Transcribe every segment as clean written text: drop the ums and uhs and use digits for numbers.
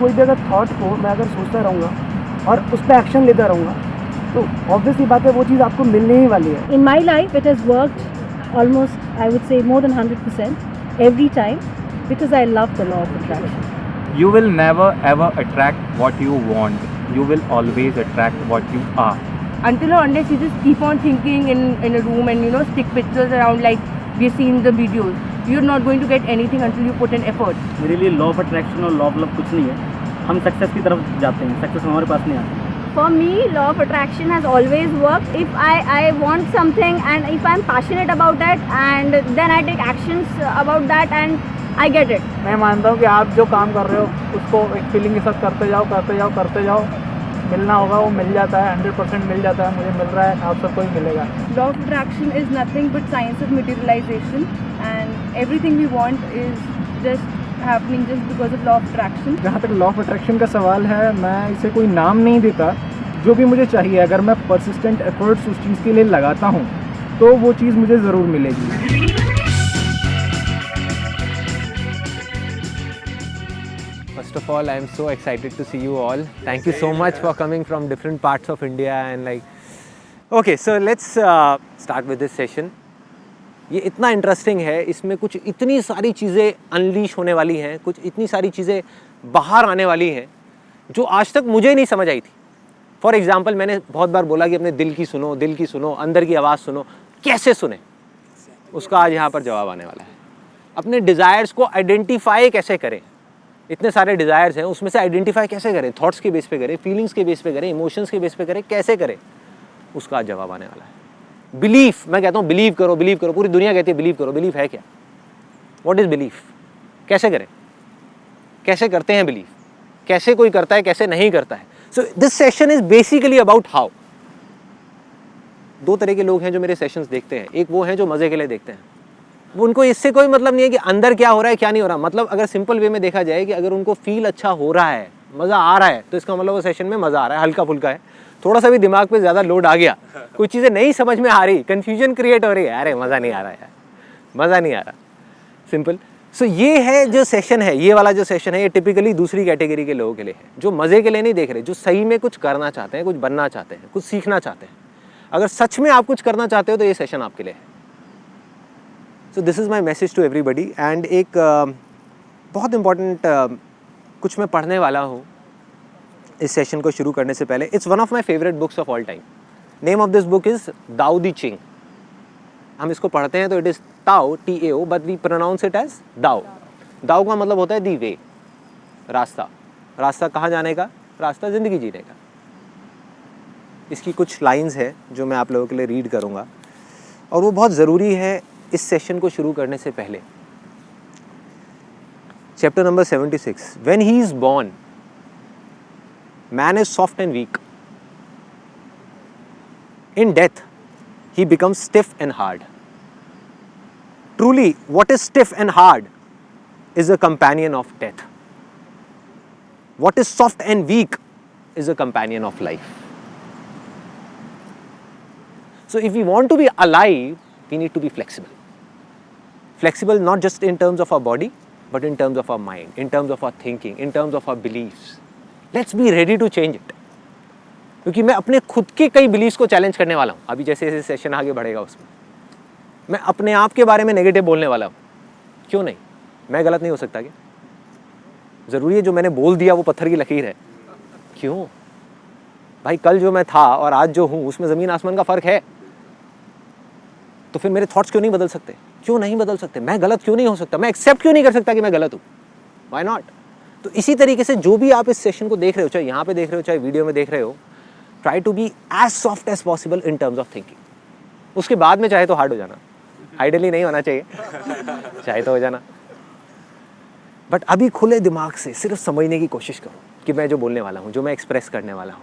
कोई भी अगर थॉट को मैं अगर सोचता रहूँगा और उस पर एक्शन लेता रहूँगा तो ऑब्वियसली बात है वो चीज़ आपको मिलने ही वाली है। In my life, it has worked almost, I would say, more than 100% every time because I love the law of attraction. You will never ever attract what you want. You will always attract what you are. Until or unless you just keep on thinking in a room and stick pictures around like we see in the videos, you're not going to get anything until you put an effort. मेरे लिए law of attraction और law of love कुछ नहीं है, हम success की तरफ जाते हैं, सक्सेस हमारे पास नहीं आती। For me, law of attraction has always worked. If I want something and if I'm passionate about it and then I take actions about that and I get it. मैं मानता हूँ कि आप जो काम कर रहे हो उसको एक फीलिंग के साथ करते जाओ, मिलना होगा वो मिल जाता है, 100% मिल जाता है, मुझे मिल रहा है, आप सबको ही मिलेगा। Law of attraction is nothing but science of materialization, and everything we want is just happening just because of law of attraction. जहाँ तक लॉ ऑफ अट्रैक्शन का सवाल है, मैं इसे कोई नाम नहीं देता, जो भी मुझे चाहिए अगर मैं परसिस्टेंट एफर्ट्स उस चीज़ के लिए लगाता हूँ तो वो चीज़ मुझे ज़रूर मिलेगी। First of all, I am so excited to see you all. Thank you so much for coming from different parts of India and okay, so let's start with this session. ये इतना इंटरेस्टिंग है, इसमें कुछ इतनी सारी चीज़ें unleash होने वाली हैं, कुछ इतनी सारी चीज़ें बाहर आने वाली हैं जो आज तक मुझे नहीं समझ आई थी। फॉर एग्जाम्पल, मैंने बहुत बार बोला कि अपने दिल की सुनो, अंदर की आवाज़ सुनो, कैसे सुने, उसका आज यहाँ पर जवाब आने वाला है। अपने डिज़ायर्स को आइडेंटिफाई कैसे करें, इतने सारे डिज़ायर्स हैं, उसमें से आइडेंटिफाई कैसे करें, थॉट्स के बेस पे करें, फीलिंग्स के बेस पे करें, इमोशंस के बेस पे करें, कैसे करें, उसका जवाब आने वाला है। बिलीफ, मैं कहता हूँ बिलीव करो, पूरी दुनिया कहती है बिलीव करो, बिलीफ है क्या? What is belief? कैसे करें, कैसे करते हैं बिलीव, कैसे कोई करता है, कैसे नहीं करता है। So this session is basically about how. दो तरह के लोग हैं जो मेरे सेशंस देखते हैं, एक वो हैं जो मज़े के लिए देखते हैं, उनको इससे कोई मतलब नहीं है कि अंदर क्या हो रहा है क्या नहीं हो रहा। मतलब अगर सिंपल वे में देखा जाए कि अगर उनको फील अच्छा हो रहा है, मज़ा आ रहा है, तो इसका मतलब वो सेशन में मज़ा आ रहा है, हल्का फुल्का है। थोड़ा सा भी दिमाग पे ज़्यादा लोड आ गया, कुछ चीज़ें नहीं समझ में आ रही, कन्फ्यूजन क्रिएट हो रही है, अरे मज़ा नहीं आ रहा यार, मज़ा नहीं आ रहा, सिंपल। सो ये है जो सेशन है, ये वाला जो सेशन है, ये टिपिकली दूसरी कैटेगरी के लोगों के लिए है, जो मज़े के लिए नहीं देख रहे, जो सही में कुछ करना चाहते हैं, कुछ बनना चाहते हैं, कुछ सीखना चाहते हैं। अगर सच में आप कुछ करना चाहते हो तो ये सेशन आपके लिए है। So this is my message to everybody. And एक बहुत इम्पॉर्टेंट कुछ मैं पढ़ने वाला हूँ इस सेशन को शुरू करने से पहले। It's one of my favourite books of all time. Name of this book is Dao De Ching. हम इसको पढ़ते हैं तो it is Tao, TAO, but we pronounce it as Dao. Dao का मतलब होता है दी वे, रास्ता। रास्ता कहाँ जाने का? रास्ता ज़िंदगी जीने का। इसकी कुछ लाइंस है जो मैं आप लोगों के लिए रीड करूँगा और वो बहुत ज़रूरी है इस सेशन को शुरू करने से पहले। Chapter number 76, when he is born man is soft and weak. In death, he becomes stiff and hard. Truly, what is stiff and hard is a companion of death. What is soft and weak is a companion of life. So if we want to be alive, we need to be flexible. Flexible not just in terms of our body, but in terms of our mind, in terms of our thinking, in terms of our beliefs. Let's be ready to change it. क्योंकि मैं अपने खुद के कई beliefs को challenge करने वाला हूँ। अभी जैसे जैसे सेशन आगे बढ़ेगा उसमें मैं अपने आप के बारे में नेगेटिव बोलने वाला हूँ। क्यों नहीं? मैं गलत नहीं हो सकता क्या? ज़रूरी है जो मैंने बोल दिया वो पत्थर की लकीर है? क्यों भाई, कल जो मैं था और आज जो हूँ उसमें ज़मीन आसमान का फ़र्क है। तो फिर मेरे थॉट्स क्यों नहीं बदल सकते? क्यों नहीं बदल सकते? मैं गलत क्यों नहीं हो सकता? मैं एक्सेप्ट क्यों नहीं कर सकता कि मैं गलत हूँ? Why not? तो इसी तरीके से जो भी आप इस सेशन को देख रहे हो, चाहे यहाँ पे देख रहे हो, चाहे वीडियो में देख रहे हो, try to be as soft as possible in terms of thinking. उसके बाद में चाहे तो हार्ड हो जाना, आइडियली नहीं होना चाहिए, चाहे तो हो जाना, बट अभी खुले दिमाग से सिर्फ समझने की कोशिश करो कि मैं जो बोलने वाला हूँ, जो मैं एक्सप्रेस करने वाला हूँ,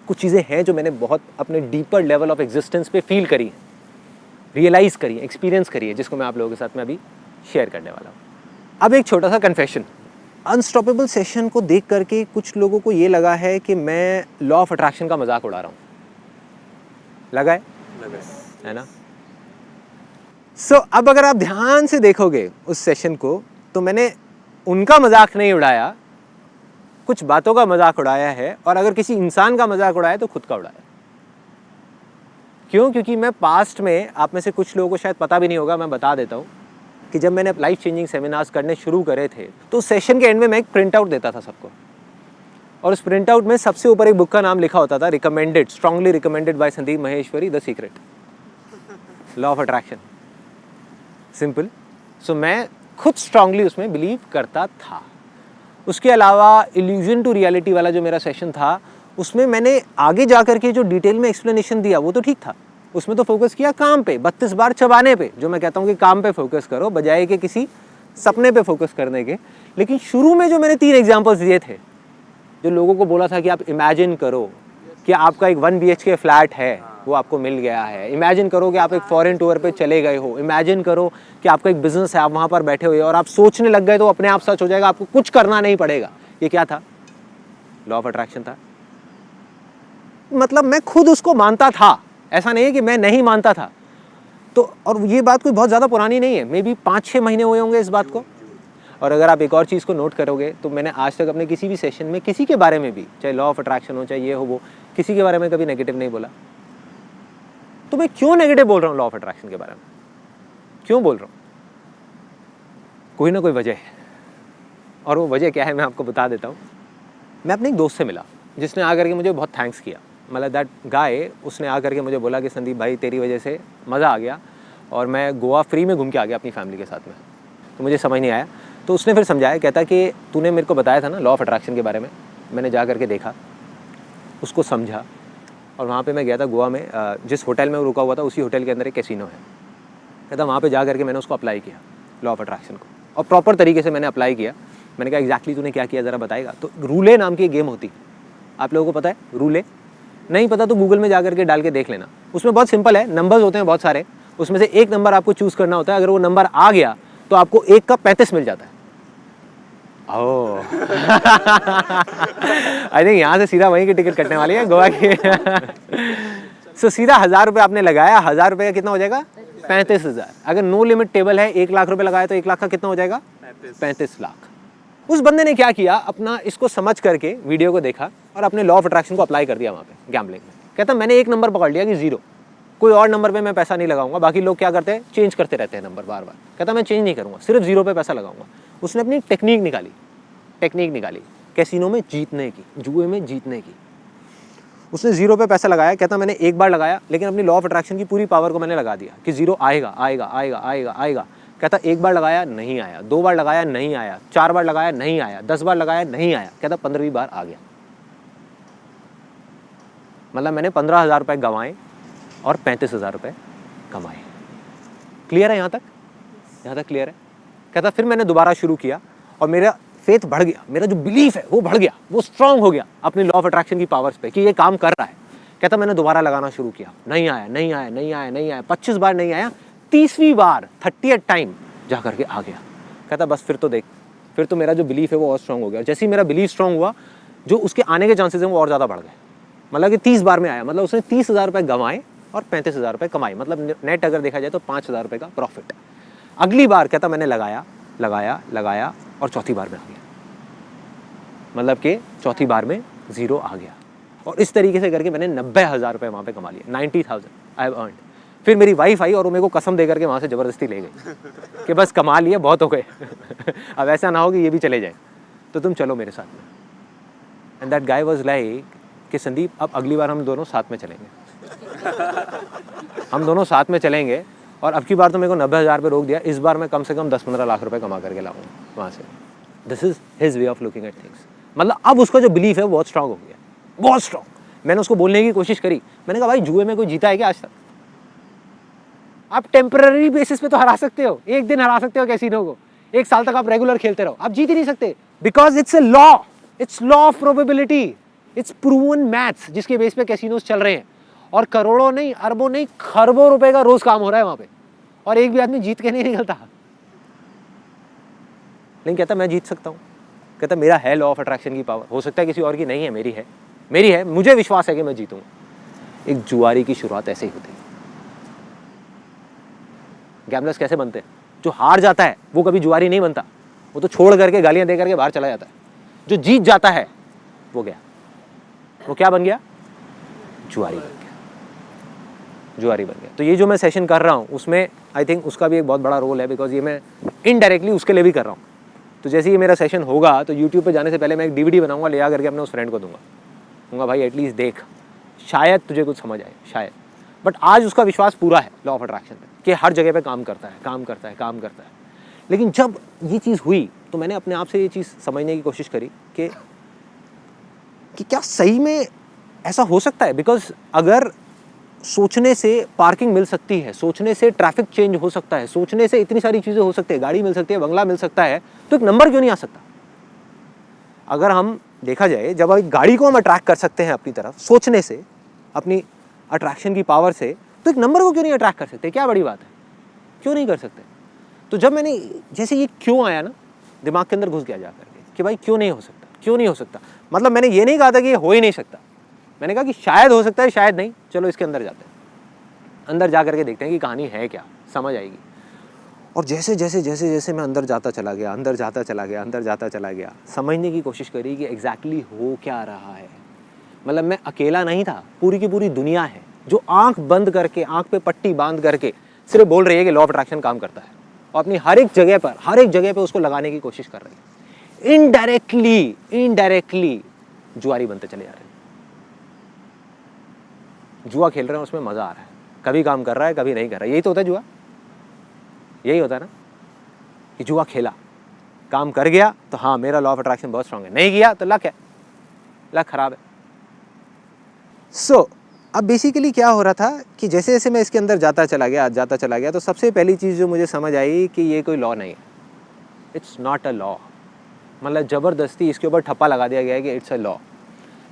कुछ चीज़ें हैं जो मैंने बहुत अपने डीपर लेवल ऑफ एग्जिस्टेंस पे फील करी है, रियलाइज़ करी है, एक्सपीरियंस करी है, जिसको मैं आप लोगों के साथ में अभी शेयर करने वाला हूँ। अब एक छोटा सा कन्फेशन। अनस्टॉपेबल सेशन को देख करके कुछ लोगों को ये लगा है कि मैं लॉ ऑफ अट्रैक्शन का मजाक उड़ा रहा हूँ। लगा है ना? सो अब अगर आप ध्यान से देखोगे उस सेशन को, तो मैंने उनका मजाक नहीं उड़ाया, कुछ बातों का मजाक उड़ाया है, और अगर किसी इंसान का मजाक उड़ाया तो खुद का उड़ाया। क्यों? क्योंकि मैं पास्ट में, आप में से कुछ लोगों को शायद पता भी नहीं होगा, मैं बता देता हूँ कि जब मैंने लाइफ चेंजिंग सेमिनार्स करने शुरू करे थे तो सेशन के एंड में मैं एक प्रिंट आउट देता था सबको, और उस प्रिंट आउट में सबसे ऊपर एक बुक का नाम लिखा होता था, recommended, strongly recommended by Sandeep Maheshwari, the secret, law of attraction, simple. So मैं खुद स्ट्रांगली उसमें बिलीव करता था। उसके अलावा इल्यूजन टू रियलिटी वाला जो मेरा सेशन था, उसमें मैंने आगे जाकर के जो डिटेल में एक्सप्लेनेशन दिया वो तो ठीक था, उसमें तो फोकस किया काम पे, 32 बार चबाने पे, जो मैं कहता हूँ कि काम पे फोकस करो बजाय कि किसी सपने पे फोकस करने के। लेकिन शुरू में जो मैंने 3 एग्जांपल्स दिए थे, जो लोगों को बोला था कि आप इमेजिन करो कि आपका एक 1 BHK फ्लैट है, वो आपको मिल गया है, इमेजिन करो कि आप एक फॉरेन टूर पे चले गए हो, इमेजिन करो कि आपका एक बिजनेस है, आप वहाँ पर बैठे हुए और आप सोचने लग गए तो अपने आप सच हो जाएगा, आपको कुछ करना नहीं पड़ेगा। ये क्या था? लॉ ऑफ अट्रैक्शन था। मतलब मैं खुद उसको मानता था, ऐसा नहीं है कि मैं नहीं मानता था। तो और ये बात कोई बहुत ज़्यादा पुरानी नहीं है, मे बी 5-6 महीने हुए होंगे इस बात को। और अगर आप एक और चीज़ को नोट करोगे तो मैंने आज तक अपने किसी भी सेशन में किसी के बारे में भी, चाहे लॉ ऑफ अट्रैक्शन हो, चाहे ये हो वो, किसी के बारे में कभी नेगेटिव नहीं बोला। तो मैं क्यों नेगेटिव बोल रहा हूँ लॉ ऑफ अट्रैक्शन के बारे में? क्यों बोल रहा हूँ? कोई ना कोई वजह है, और वो वजह क्या है मैं आपको बता देता हूँ। मैं अपने एक दोस्त से मिला जिसने आकर के मुझे बहुत थैंक्स किया, मतलब दैट गाय, उसने आकर के मुझे बोला कि संदीप भाई तेरी वजह से मज़ा आ गया और मैं गोवा फ्री में घूम के आ गया अपनी फैमिली के साथ में। तो मुझे समझ नहीं आया, तो उसने फिर समझाया, कहता कि तूने मेरे को बताया था ना लॉ ऑफ अट्रैक्शन के बारे में, मैंने जा करके देखा, उसको समझा, और वहाँ पे मैं गया था गोवा में, जिस होटल में वो रुका हुआ था उसी होटल के अंदर एक कैसीनो है। कहता वहाँ पे जा करके मैंने उसको अप्लाई किया लॉ ऑफ अट्रैक्शन को, और प्रॉपर तरीके से मैंने अप्लाई किया। मैंने कहा एग्जैक्टली तूने क्या किया ज़रा बताएगा? तो रूले नाम की एक गेम होती, आप लोगों को पता है रूले? नहीं पता तो गूगल में जा करके डाल के देख लेना। उसमें बहुत सिंपल है, नंबर्स होते हैं बहुत सारे, उसमें से एक नंबर आपको चूज़ करना होता है। अगर वो नंबर आ गया तो आपको 1 का 35 मिल जाता है। ओह आई थिंक यहाँ से सीधा वहीं की टिकट कटने वाली है गोवा की। सो सीधा 1000 रुपये आपने लगाया, 1000 रुपये का कितना हो जाएगा? 35,000। अगर नो लिमिट टेबल है, 1 लाख रुपये लगाया तो 1 लाख का कितना हो जाएगा? 35 लाख। उस बंदे ने क्या किया, अपना इसको समझ करके वीडियो को देखा और अपने लॉ ऑफ अट्रैक्शन को अप्लाई कर दिया वहाँ पे गैम्बलिंग में। कहता मैंने एक नंबर पकड़ लिया कि 0, कोई और नंबर पे मैं पैसा नहीं लगाऊंगा। बाकी लोग क्या करते हैं, चेंज करते रहते हैं नंबर बार बार। कहता मैं चेंज नहीं करूँगा, सिर्फ 0 पे पैसा लगाऊंगा। उसने अपनी टेक्निक निकाली कैसीनो में जीतने की, जुए में जीतने की। उसने 0 पे पैसा लगाया। कहता मैंने एक बार लगाया, लेकिन अपनी लॉ ऑफ अट्रैक्शन की पूरी पावर को मैंने लगा दिया कि 0 आएगा आएगा आएगा आएगा आएगा। कहता एक बार लगाया नहीं आया, 2 बार लगाया नहीं आया, 4 बार लगाया नहीं आया, 10 बार लगाया नहीं आया। कहता 15वीं बार आ गया। मतलब मैंने 15,000 रुपये गंवाए और 35,000 रुपये कमाए। क्लियर है यहाँ तक? यहाँ तक क्लियर है? कहता फिर मैंने दोबारा शुरू किया और मेरा फेथ बढ़ गया, मेरा जो बिलीफ है वो बढ़ गया, वो स्ट्रांग हो गया अपनी लॉ ऑफ अट्रैक्शन की पावर्स पे कि ये काम कर रहा है। कहता मैंने दोबारा लगाना शुरू किया, नहीं आया नहीं आया नहीं आया नहीं आया, 25 बार नहीं आया, 30वीं बार 30th टाइम जा करके आ गया। कहता बस फिर तो देख, फिर तो मेरा जो बिलीफ है वो और स्ट्रांग हो गया। जैसे ही मेरा बिलीफ स्ट्रांग हुआ, जो उसके आने के चांसेस हैं वो और ज़्यादा बढ़ गए। मतलब कि 30 बार में आया, मतलब उसने 30,000 रुपये गंवाए और 35,000 रुपये कमाए। मतलब नेट अगर देखा जाए तो 5,000 रुपये का प्रॉफिट। अगली बार कहता मैंने लगाया लगाया लगाया और चौथी बार में आ गया। मतलब कि चौथी बार में 0 आ गया। और इस तरीके से करके मैंने 90,000 रुपये वहाँ पे कमा लिए। 90,000 आई हैव अर्न्ड। फिर मेरी वाइफ आई और वो मेरे को कसम दे करके वहाँ से ज़बरदस्ती ले गई कि बस कमा लिए, बहुत हो गए। अब ऐसा ना हो कि ये भी चले जाए, तो तुम चलो मेरे साथ में। And that guy was like कि संदीप अब अगली बार हम दोनों साथ में चलेंगे। हम दोनों साथ में चलेंगे और अब की बार तो मेरे को 90,000 रुपये रोक दिया, इस बार मैं कम से कम 10-15 लाख रुपए कमा करके लाऊंगा वहाँ से। This is his way of looking at things. मतलब अब उसका जो बिलीफ है वो बहुत स्ट्रांग हो गया, बहुत स्ट्रांग। मैंने उसको बोलने की कोशिश करी, मैंने कहा भाई जुए में कोई जीता है क्या आज तक? आप टेम्पररी बेसिस पे तो हरा सकते हो, एक दिन हरा सकते हो कैसीनो को, 1 साल तक आप रेगुलर खेलते रहो, आप जीत ही नहीं सकते। Because it's a law, it's law of probability, it's proven maths जिसके बेस पे कैसीनोस चल रहे हैं। और करोड़ों नहीं, अरबों नहीं, खरबों रुपए का रोज काम हो रहा है वहां पे, और एक भी आदमी जीत के नहीं निकलता। लेकिन कहता मैं जीत सकता हूँ। कहता मेरा है लॉ ऑफ अट्रैक्शन की पावर, हो सकता है किसी और की नहीं है, मेरी है, मेरी है, मुझे विश्वास है कि मैं जीतूंगा। एक जुआरी की शुरुआत ऐसे ही होती है। गैम्बलर्स कैसे बनते हैं? जो हार जाता है वो कभी जुआरी नहीं बनता, वो तो छोड़ करके गालियां दे करके बाहर चला जाता है। जो जीत जाता है वो गया, वो क्या बन गया? जुआरी बन गया, जुआरी बन गया। तो ये जो मैं सेशन कर रहा हूँ उसमें आई थिंक उसका भी एक बहुत बड़ा रोल है, बिकॉज ये मैं इनडायरेक्टली उसके लिए भी कर रहा हूँ। तो जैसे ये मेरा सेशन होगा तो यूट्यूब पे जाने से पहले मैं एक DVD बनाऊंगा, ले आ करके अपने उस फ्रेंड को दूंगा भाई एटलीस्ट देख, शायद तुझे कुछ समझ आए, शायद। बट आज उसका विश्वास पूरा है लॉ ऑफ अट्रैक्शन पे कि हर जगह पे काम करता है, काम करता है, काम करता है। लेकिन जब ये चीज़ हुई तो मैंने अपने आप से ये चीज़ समझने की कोशिश करी कि क्या सही में ऐसा हो सकता है। बिकॉज अगर सोचने से पार्किंग मिल सकती है, सोचने से ट्रैफिक चेंज हो सकता है, सोचने से इतनी सारी चीज़ें हो सकती है, गाड़ी मिल सकती है, बंगला मिल सकता है, तो एक नंबर क्यों नहीं आ सकता? अगर हम देखा जाए, जब एक गाड़ी को हम अट्रैक्ट कर सकते हैं अपनी तरफ सोचने से, अपनी अट्रैक्शन की पावर से, तो एक नंबर को क्यों नहीं अट्रैक्ट कर सकते? क्या बड़ी बात है, क्यों नहीं कर सकते? तो जब मैंने जैसे ये क्यों आया ना दिमाग के अंदर घुस गया जा करके कि भाई क्यों नहीं हो सकता, क्यों नहीं हो सकता। मतलब मैंने ये नहीं कहा था कि ये हो ही नहीं सकता, मैंने कहा कि शायद हो सकता है, शायद नहीं। चलो इसके अंदर जाते हैं, अंदर जा करके देखते हैं कि कहानी है क्या, समझ आएगी। और जैसे जैसे जैसे जैसे मैं अंदर जाता चला गया, अंदर जाता चला गया, अंदर जाता चला गया, समझने की कोशिश करी कि एग्जैक्टली हो क्या रहा है। मतलब मैं अकेला नहीं था, पूरी की पूरी दुनिया है जो आंख बंद करके, आंख पे पट्टी बांध करके सिर्फ बोल रही है कि लॉ ऑफ अट्रैक्शन काम करता है, और अपनी हर एक जगह पर उसको लगाने की कोशिश कर रही है। इनडायरेक्टली जुआरी बनते चले जा रहे हैं, जुआ खेल रहे हैं, उसमें मजा आ रहा है, कभी काम कर रहा है, कभी नहीं कर रहा है। यही तो होता है जुआ, यही होता है ना कि जुआ खेला, काम कर गया तो हाँ मेरा लॉ ऑफ अट्रैक्शन बहुत स्ट्रांग है, नहीं किया तो लक है, लक खराब है। सो अब बेसिकली क्या हो रहा था कि जैसे जैसे मैं इसके अंदर जाता चला गया तो सबसे पहली चीज़ जो मुझे समझ आई कि ये कोई लॉ नहीं है, इट्स नॉट अ लॉ। मतलब ज़बरदस्ती इसके ऊपर ठप्पा लगा दिया गया है कि इट्स अ लॉ।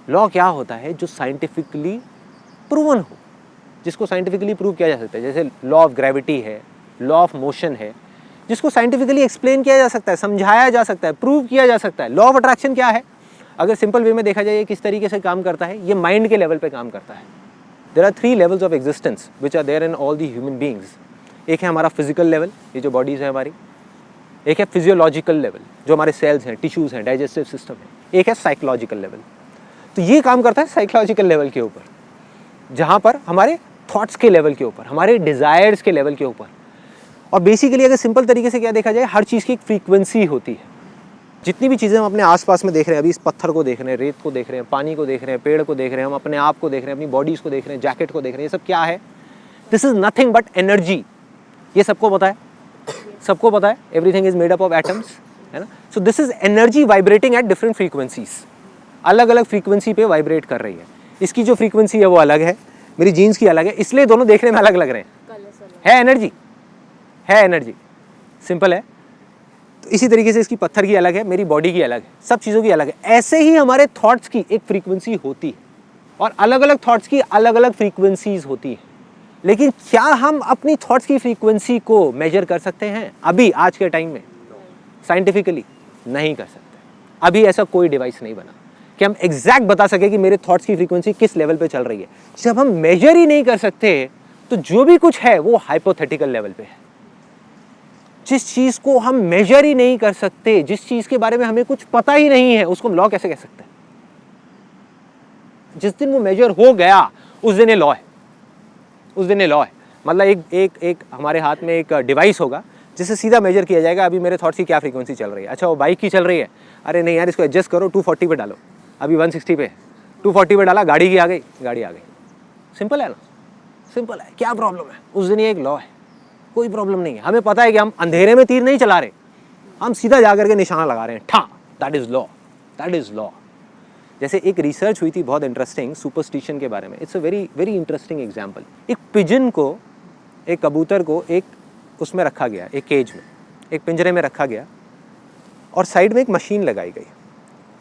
लॉ क्या होता है? जो साइंटिफिकली प्रूवन हो, जिसको साइंटिफिकली प्रूव किया जा सकता है। जैसे लॉ ऑफ ग्रेविटी है, लॉ ऑफ मोशन है, जिसको साइंटिफिकली एक्सप्लेन किया जा सकता है, समझाया जा सकता है, प्रूव किया जा सकता है। लॉ ऑफ अट्रैक्शन क्या है? अगर सिंपल वे में देखा जाए ये किस तरीके से काम करता है, ये माइंड के लेवल पे काम करता है। There are 3 levels of existence which are there in all the human beings. एक है हमारा फिजिकल लेवल, ये जो बॉडीज़ है हमारी। एक है फिजियोलॉजिकल लेवल, जो हमारे सेल्स हैं, टिश्यूज़ हैं, डाइजेस्टिव सिस्टम है। एक है साइकोलॉजिकल लेवल। तो ये काम करता है साइकोलॉजिकल लेवल के ऊपर, जहाँ पर हमारे थॉट्स के लेवल के ऊपर, हमारे डिज़ायर्स के लेवल के ऊपर। और बेसिकली अगर सिंपल तरीके से क्या देखा जाए, हर चीज़ की एक फ्रीक्वेंसी होती है। जितनी भी चीज़ें हम अपने आसपास में देख रहे हैं, अभी इस पत्थर को देख रहे हैं, रेत को देख रहे हैं, पानी को देख रहे हैं, पेड़ को देख रहे हैं, हम अपने आप को देख रहे हैं, अपनी बॉडीज़ को देख रहे हैं, जैकेट को देख रहे हैं, ये सब क्या है? This is nothing but energy. ये सबको पता है, सबको पता है, everything is made up of atoms, है ना। So this is energy vibrating at different frequencies, अलग अलग फ्रीक्वेंसी पे वाइब्रेट कर रही है। इसकी जो फ्रीक्वेंसी है वो अलग है, मेरी जीन्स की अलग है, इसलिए दोनों देखने में अलग लग रहे हैं। है एनर्जी, है एनर्जी, सिंपल है। तो इसी तरीके से इसकी पत्थर की अलग है, मेरी बॉडी की अलग है, सब चीज़ों की अलग है। ऐसे ही हमारे थॉट्स की एक फ्रीक्वेंसी होती है, और अलग अलग थॉट्स की अलग अलग फ्रीक्वेंसीज होती है। लेकिन क्या हम अपनी थॉट्स की फ्रीक्वेंसी को मेजर कर सकते हैं अभी आज के टाइम में? साइंटिफिकली नहीं कर सकते। अभी ऐसा कोई डिवाइस नहीं बना कि हम एग्जैक्ट बता सके कि मेरे थॉट्स की फ्रीक्वेंसी किस लेवल पे चल रही है। जब हम मेजर ही नहीं कर सकते तो जो भी कुछ है वो हाइपोथेटिकल लेवल पे है। जिस चीज को हम मेजर ही नहीं कर सकते, जिस चीज के बारे में हमें कुछ पता ही नहीं है, उसको हम लॉ कैसे कह सकते हैं? जिस दिन वो मेजर हो गया उस दिन ये लॉ है, उस दिन ये लॉ है। मतलब एक हमारे हाथ में एक डिवाइस होगा जिससे सीधा मेजर किया जाएगा अभी मेरे थॉट्स की क्या फ्रीक्वेंसी चल रही है। अच्छा वो बाइक की चल रही है, अरे नहीं यार इसको एडजस्ट करो 240 पे डालो, अभी 160 पे, 240 पे डाला, गाड़ी की आ गई, गाड़ी आ गई। सिंपल है ना, सिंपल है। क्या प्रॉब्लम है? उस दिन ये एक लॉ है, कोई प्रॉब्लम नहीं है। हमें पता है कि हम अंधेरे में तीर नहीं चला रहे, हम सीधा जा करके निशाना लगा रहे हैं, ठा, that is law, that is law. जैसे एक रिसर्च हुई थी बहुत इंटरेस्टिंग सुपरस्टिशन के बारे में। It's a very very interesting example. एक पिजन को, एक कबूतर को एक उसमें रखा गया, एक केज में, एक पिंजरे में रखा गया, और साइड में एक मशीन लगाई गई।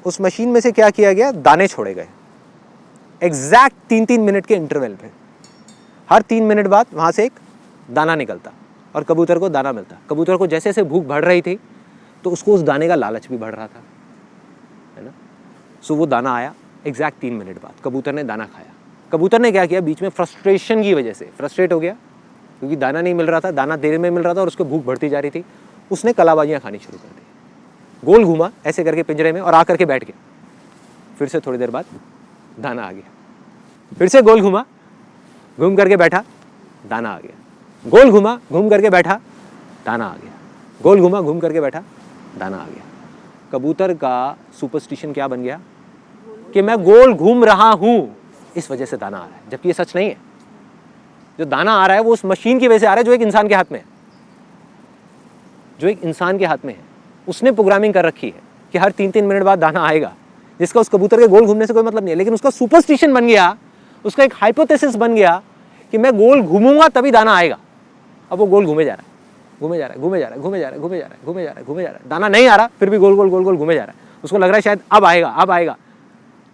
उस मशीन में से क्या किया गया, दाने छोड़े गए एग्जैक्ट 3-3 मिनट के इंटरवल पे। हर 3 मिनट बाद वहाँ से एक दाना निकलता और कबूतर को दाना मिलता। कबूतर को जैसे जैसे भूख बढ़ रही थी तो उसको उस दाने का लालच भी बढ़ रहा था, है ना। सो वो दाना आया एग्जैक्ट 3 मिनट बाद, कबूतर ने दाना खाया। कबूतर ने क्या किया, बीच में फ्रस्ट्रेशन की वजह से फ्रस्ट्रेट हो गया क्योंकि दाना नहीं मिल रहा था, दाना देर में मिल रहा था और उसको भूख बढ़ती जा रही थी। उसने कलाबाजियाँ खानी शुरू कर दी। गोल घूमा ऐसे करके पिंजरे में और आकर के बैठ गया। फिर से थोड़ी देर बाद दाना आ गया, फिर से गोल घूमा, घूम करके बैठा, दाना आ गया, गोल घूमा, घूम करके बैठा, दाना आ गया, गोल घूमा, घूम करके बैठा, दाना आ गया। कबूतर का सुपरस्टिशन क्या बन गया कि मैं गोल घूम रहा हूं इस वजह से दाना आ रहा है, जबकि ये सच नहीं है। जो दाना आ रहा है वो उस मशीन की वजह से आ रहा है जो एक इंसान के हाथ में है, जो एक इंसान के हाथ में है। उसने प्रोग्रामिंग कर रखी है कि हर 3-3 मिनट बाद दाना आएगा, जिसका उस कबूतर के गोल घूमने से कोई मतलब नहीं है। लेकिन उसका सुपरस्टिशन बन गया, उसका एक हाइपोथेसिस बन गया कि मैं गोल घूमूंगा तभी दाना आएगा। अब वो गोल घूमे जा रहा है, घूमे जा रहा है, घूमे जा रहा है, घूमे जा रहा है, घूमे जा रहा है, घूमे जा रहा है, घूमे जा रहा है, दाना नहीं आ रहा, फिर भी गोल गोल गोल गोल घूमे जा रहा है। उसको लग रहा है शायद अब आएगा, अब आएगा।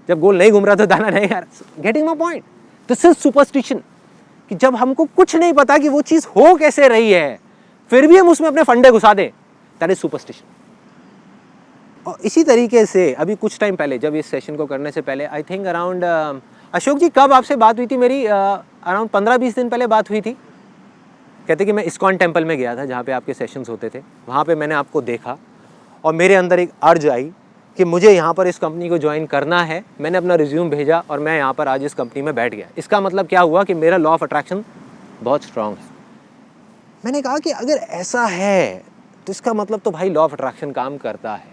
जब गोल नहीं घूम रहा तो दाना नहीं आ रहा। Getting my point? This is superstition, कि जब हमको कुछ नहीं पता कि वो चीज हो कैसे रही है, फिर भी हम उसमें अपने फंडे घुसा दें, दैट इज सुपरस्टिशन। और इसी तरीके से अभी कुछ टाइम पहले, जब इस सेशन को करने से पहले, आई थिंक अराउंड अशोक जी कब आपसे बात हुई थी मेरी? अराउंड 15-20 दिन पहले बात हुई थी। कहते कि मैं इस्कॉन टेम्पल में गया था जहाँ पे आपके सेशंस होते थे, वहाँ पे मैंने आपको देखा और मेरे अंदर एक अर्ज आई कि मुझे यहाँ पर इस कंपनी को ज्वाइन करना है। मैंने अपना रिज्यूम भेजा और मैं यहाँ पर आज इस कंपनी में बैठ गया। इसका मतलब क्या हुआ कि मेरा लॉ ऑफ अट्रैक्शन बहुत स्ट्रांग है। मैंने कहा कि अगर ऐसा है तो इसका मतलब तो भाई लॉ ऑफ अट्रैक्शन काम करता है।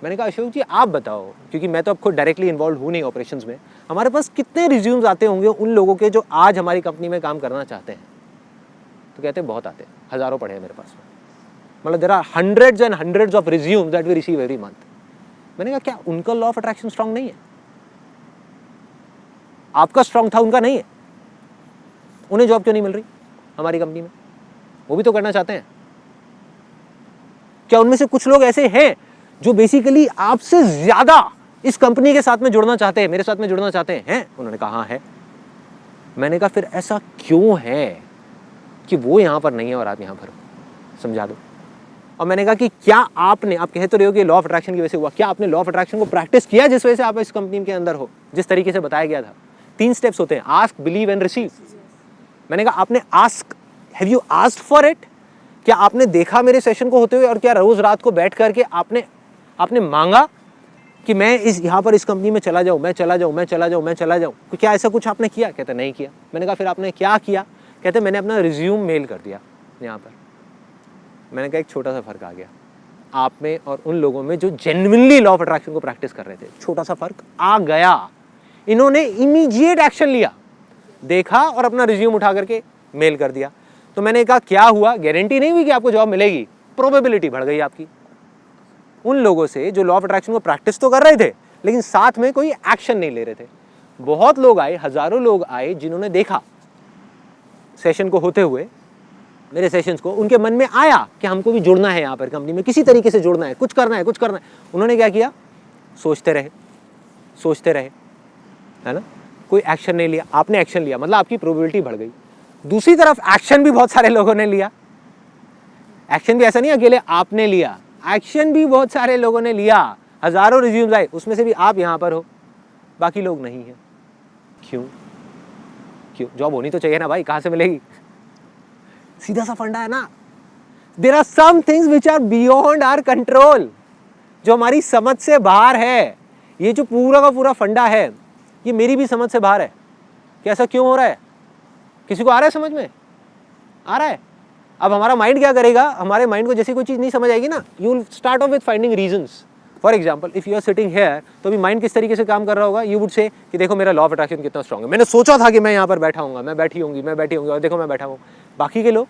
मैंने कहा अशोक जी आप बताओ, क्योंकि मैं तो अब खुद डायरेक्टली इन्वॉल्व हूँ नहीं ऑपरेशंस में, हमारे पास कितने रिज्यूम्स आते होंगे उन लोगों के जो आज हमारी कंपनी में काम करना चाहते हैं? तो कहते हैं बहुत आते हैं, हज़ारों पड़े हैं मेरे पास में। मतलब there are hundreds and hundreds of resumes that we receive every month. मैंने कहा क्या उनका लॉ ऑफ अट्रैक्शन स्ट्रांग नहीं है? आपका स्ट्रांग था, उनका नहीं है। उन्हें जॉब क्यों नहीं मिल रही हमारी कंपनी में? वो भी तो करना चाहते हैं। क्या उनमें से कुछ लोग ऐसे हैं जो बेसिकली आपसे ज्यादा इस कंपनी के साथ में जुड़ना चाहते हैं, मेरे साथ में जुड़ना चाहते हैं? उन्होंने कहा हाँ है। मैंने कहा फिर ऐसा क्यों है कि वो यहां पर नहीं है और आप यहां पर हो? समझा दो। और मैंने कहा कि क्या आपने, आप कह तो रहे हो कि लॉ ऑफ अट्रैक्शन की वजह से हुआ, क्या आपने लॉ ऑफ अट्रैक्शन को प्रैक्टिस किया जिस वजह से आप इस कंपनी के अंदर हो, जिस तरीके से बताया गया था? 3 स्टेप्स होते हैं, आस्क, बिलीव एंड रिसीव। मैंने कहा आपने ask, have you asked for it? क्या आपने देखा मेरे सेशन को होते हुए, और क्या रोज रात को बैठ करके आपने मांगा कि मैं इस यहाँ पर इस कंपनी में चला जाऊँ, मैं चला जाऊँ, मैं चला जाऊँ, मैं चला जाऊँ? क्या ऐसा कुछ आपने किया? कहते नहीं किया। मैंने कहा फिर आपने क्या किया? कहते मैंने अपना रिज्यूम मेल कर दिया यहाँ पर। मैंने कहा एक छोटा सा फ़र्क आ गया आप में और उन लोगों में जो जेन्युइनली लॉ ऑफ अट्रैक्शन को प्रैक्टिस कर रहे थे। छोटा सा फ़र्क आ गया। इन्होंने इमीडिएट एक्शन लिया, देखा और अपना रिज्यूम उठा करके मेल कर दिया। तो मैंने कहा क्या हुआ? गारंटी नहीं हुई कि आपको जॉब मिलेगी, प्रोबेबिलिटी बढ़ गई आपकी। उन लोगों से जो लॉ ऑफ अट्रैक्शन को प्रैक्टिस तो कर रहे थे लेकिन साथ में कोई एक्शन नहीं ले रहे थे। बहुत लोग आए, हज़ारों लोग आए जिन्होंने देखा सेशन को होते हुए, मेरे सेशंस को, उनके मन में आया कि हमको भी जुड़ना है यहाँ पर कंपनी में, किसी तरीके से जुड़ना है, कुछ करना है, कुछ करना है। उन्होंने क्या किया? सोचते रहे, है ना? कोई एक्शन नहीं लिया। आपने एक्शन लिया, मतलब आपकी प्रोबेबिलिटी बढ़ गई। दूसरी तरफ एक्शन भी बहुत सारे लोगों ने लिया। एक्शन भी ऐसा नहीं अकेले आपने लिया, एक्शन भी बहुत सारे लोगों ने लिया। हज़ारों रिज्यूम्स आए, उसमें से भी आप यहाँ पर हो, बाकी लोग नहीं है। क्यों? जॉब होनी तो चाहिए ना भाई, कहाँ से मिलेगी? सीधा सा फंडा है ना। There are some things which are beyond our control, जो हमारी समझ से बाहर है। ये जो पूरा का पूरा फंडा है, ये मेरी भी समझ से बाहर है कि ऐसा क्यों हो रहा है। किसी को आ रहा है समझ में? आ रहा है। अब हमारा माइंड क्या करेगा? हमारे माइंड को जैसी कोई चीज़ नहीं समझ आएगी ना, you will start off with finding reasons. For example, if you are sitting here, तो अभी माइंड किस तरीके से काम कर रहा होगा? यू वुड से कि देखो मेरा लॉ ऑफ अट्रैक्शन कितना स्ट्रॉन्ग है, मैंने सोचा था कि मैं यहाँ पर बैठा हूँगा, मैं बैठी होंगी और देखो मैं बैठा हूँ। बाकी के लोग,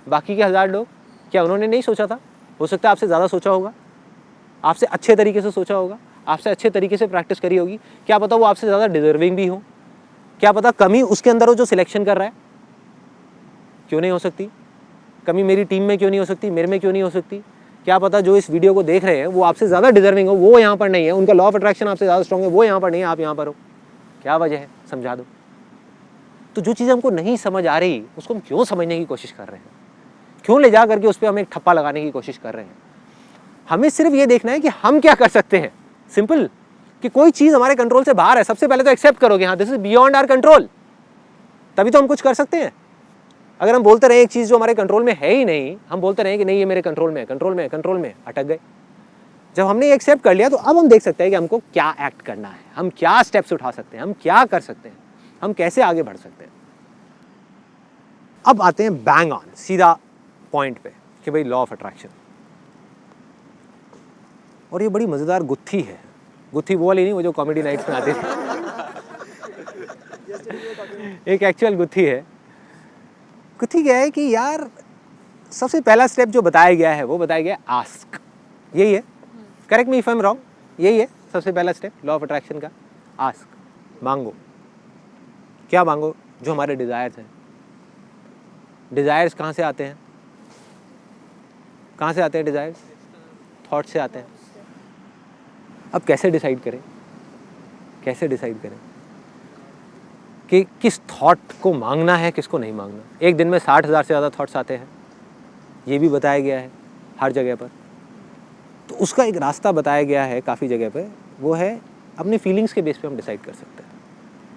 बाकी के 1000 लोग, क्या उन्होंने नहीं सोचा था? हो सकता है आपसे ज़्यादा सोचा होगा, आपसे अच्छे तरीके से सोचा होगा, आपसे अच्छे तरीके से प्रैक्टिस करी होगी। क्या पता वो आपसे ज़्यादा डिजर्विंग भी हो, क्या पता कमी उसके अंदर हो जो सिलेक्शन कर रहा है। क्यों नहीं हो सकती? कमी मेरी टीम में क्यों नहीं हो सकती? मेरे में क्यों नहीं हो सकती? क्या पता जो इस वीडियो को देख रहे हैं वो आपसे ज़्यादा डिजर्विंग हो, वो यहाँ पर नहीं है, उनका लॉ ऑफ अट्रैक्शन आपसे ज़्यादा स्ट्रॉन्ग है, वो यहाँ पर नहीं है, आप यहाँ पर हो। क्या वजह है? समझा दो। तो जो चीज़ हमको नहीं समझ आ रही उसको हम क्यों समझने की कोशिश कर रहे हैं? क्यों ले जा करके उस पर हम एक ठप्पा लगाने की कोशिश कर रहे हैं? हमें सिर्फ ये देखना है कि हम क्या कर सकते हैं। सिंपल, कि कोई चीज़ हमारे कंट्रोल से बाहर है, सबसे पहले तो एक्सेप्ट करोगे हाँ this is beyond our control, तभी तो हम कुछ कर सकते हैं। अगर हम बोलते रहे एक चीज़ जो हमारे कंट्रोल में है ही नहीं, हम बोलते रहे कि नहीं ये मेरे कंट्रोल में है, कंट्रोल में है, कंट्रोल में है, अटक गए। जब हमने ये एक्सेप्ट कर लिया तो अब हम देख सकते हैं कि हमको क्या एक्ट करना है, हम क्या स्टेप्स उठा सकते हैं, हम क्या कर सकते हैं, हम कैसे आगे बढ़ सकते हैं। अब आते हैं बैंग ऑन, सीधा पॉइंट पे कि भाई लॉ ऑफ अट्रैक्शन। और ये बड़ी मज़ेदार गुत्थी है, गुत्थी वो वाली नहीं, वो जो कॉमेडी नाइट्स में आती थी एक एक्चुअल गुत्थी है। गुत्थी क्या है कि यार सबसे पहला स्टेप जो बताया गया है वो बताया गया आस्क, यही है, correct me if I am wrong, यही है सबसे पहला स्टेप लॉ ऑफ अट्रैक्शन का, आस्क, मांगो। क्या मांगो? जो हमारे डिज़ायर्स हैं। डिज़ायर्स कहाँ से आते हैं? कहाँ से आते हैं डिज़ायर्स? थॉट से आते हैं। अब कैसे डिसाइड करें, कैसे डिसाइड करें कि किस थॉट को मांगना है, किसको नहीं मांगना? एक दिन में 60,000 से ज़्यादा थॉट्स आते हैं, ये भी बताया गया है हर जगह पर। तो उसका एक रास्ता बताया गया है काफ़ी जगह पे, वो है अपनी फीलिंग्स के बेस पे हम डिसाइड कर सकते हैं,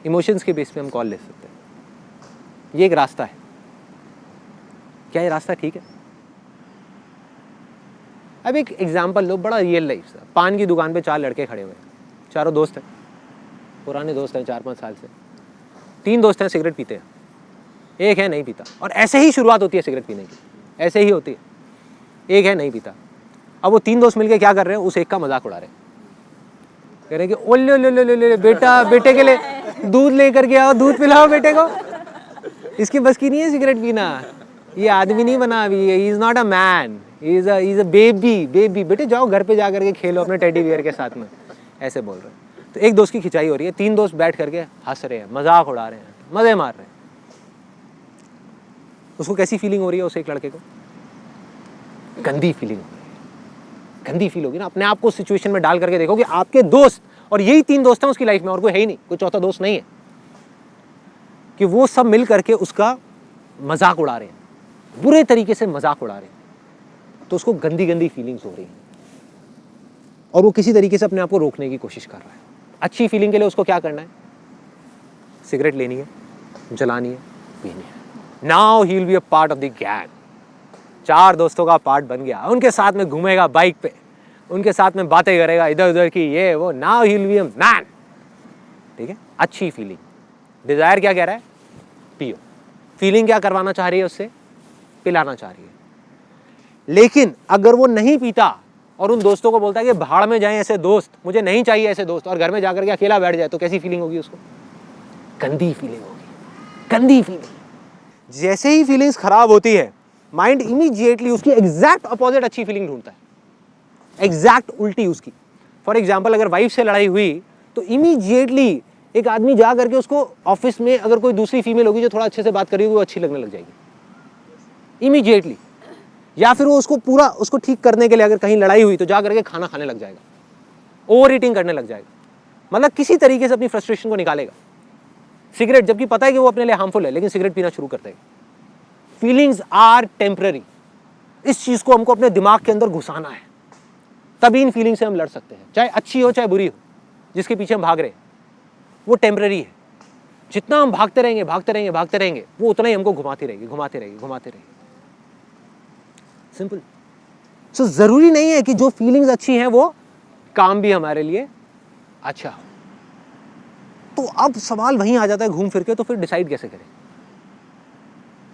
इमोशंस के बेस पे हम कॉल ले सकते हैं। ये एक रास्ता है। क्या ये रास्ता ठीक है? अब एक एग्जांपल लो, बड़ा रियल लाइफ सा। पान की दुकान पे 4 लड़के खड़े हुए हैं, चारों दोस्त हैं, पुराने दोस्त हैं 4-5 साल से। 3 दोस्त हैं सिगरेट पीते हैं, एक है नहीं पीता। और ऐसे ही शुरुआत होती है सिगरेट पीने की, ऐसे ही होती है। एक है नहीं पीता। अब वो 3 दोस्त मिलके क्या कर रहे हैं? उस एक का मजाक उड़ा रहे हैं, कह रहे हैं कि ओले ले ले ले ले बेटा, बेटे के लिए दूध लेकर के आओ, दूध पिलाओ बेटे को, इसकी बस की नहीं है सिगरेट पीना, ये आदमी नहीं बना अभी, he is not a man, he is a baby, baby, बेटे जाओ घर पे जा करके खेलो अपने टेडी बियर के साथ में, ऐसे बोल रहे हैं। तो एक दोस्त की खिंचाई हो रही है, 3 दोस्त बैठ करके हंस रहे हैं, मजाक उड़ा रहे हैं, मजे मार रहे हैं। उसको कैसी फीलिंग हो रही है? उस एक लड़के को गंदी फीलिंग हो रही है, गंदी फील होगी ना। अपने आप को सिचुएशन में डाल करके देखो कि आपके दोस्त, और यही 3 दोस्त हैं उसकी लाइफ में, और कोई है ही नहीं, कोई चौथा दोस्त नहीं है, कि वो सब मिल करके उसका मजाक उड़ा रहे हैं, बुरे तरीके से मजाक उड़ा रहे हैं। तो उसको गंदी गंदी फीलिंग्स हो रही हैं और वो किसी तरीके से अपने आप को रोकने की कोशिश कर रहा है। अच्छी फीलिंग के लिए उसको क्या करना है? सिगरेट लेनी है, जलानी है, पीनी है। Now he will be a part of the gang. 4 दोस्तों का पार्ट बन गया, उनके साथ में घूमेगा बाइक पे, उनके साथ में बातें करेगा इधर उधर की, ये वो। Now he will be a man. ठीक है, अच्छी फीलिंग। डिजायर क्या कह रहा है? पियो। फीलिंग क्या करवाना चाह रही है उससे? पिलाना चाह रही है। लेकिन अगर वो नहीं पीता और उन दोस्तों को बोलता है कि भाड़ में जाएं ऐसे दोस्त, मुझे नहीं चाहिए ऐसे दोस्त, और घर में जाकर के अकेला बैठ जाए, तो कैसी फीलिंग होगी उसको? गंदी फीलिंग होगी, गंदी फीलिंग। जैसे ही फीलिंग्स खराब होती है, माइंड इमीडिएटली उसकी एग्जैक्ट अपोजिट अच्छी फीलिंग ढूंढता है, एग्जैक्ट उल्टी उसकी। फॉर एग्जाम्पल, अगर वाइफ से लड़ाई हुई तो इमीडिएटली एक आदमी जा करके उसको ऑफिस में अगर कोई दूसरी फीमेल होगी जो थोड़ा अच्छे से बात करेगी, वो अच्छी लगने लग जाएगी इमीडिएटली। या फिर वो उसको पूरा उसको ठीक करने के लिए अगर कहीं लड़ाई हुई तो जा करके खाना खाने लग जाएगा, ओवर ईटिंग करने लग जाएगा, मतलब किसी तरीके से अपनी फ्रस्ट्रेशन को निकालेगा। सिगरेट, जबकि पता है कि वो अपने लिए हार्मफुल है, लेकिन सिगरेट पीना शुरू कर देगा। Feelings are temporary. इस चीज को हमको अपने दिमाग के अंदर घुसाना है, तभी इन फीलिंग से हम लड़ सकते हैं, चाहे अच्छी हो चाहे बुरी हो। जिसके पीछे हम भाग रहे हैं वो टेम्पररी है। जितना हम भागते रहेंगे भागते रहेंगे भागते रहेंगे, वो उतना ही हमको घुमाती रहेगी घुमाती रहेगी घुमाती रहेगी। सिंपल। सो जरूरी नहीं है कि जो फीलिंग्स अच्छी हैं वो काम भी हमारे लिए अच्छा हो। तो अब सवाल वहीं आ जाता है घूम फिर के, तो फिर डिसाइड कैसे करें?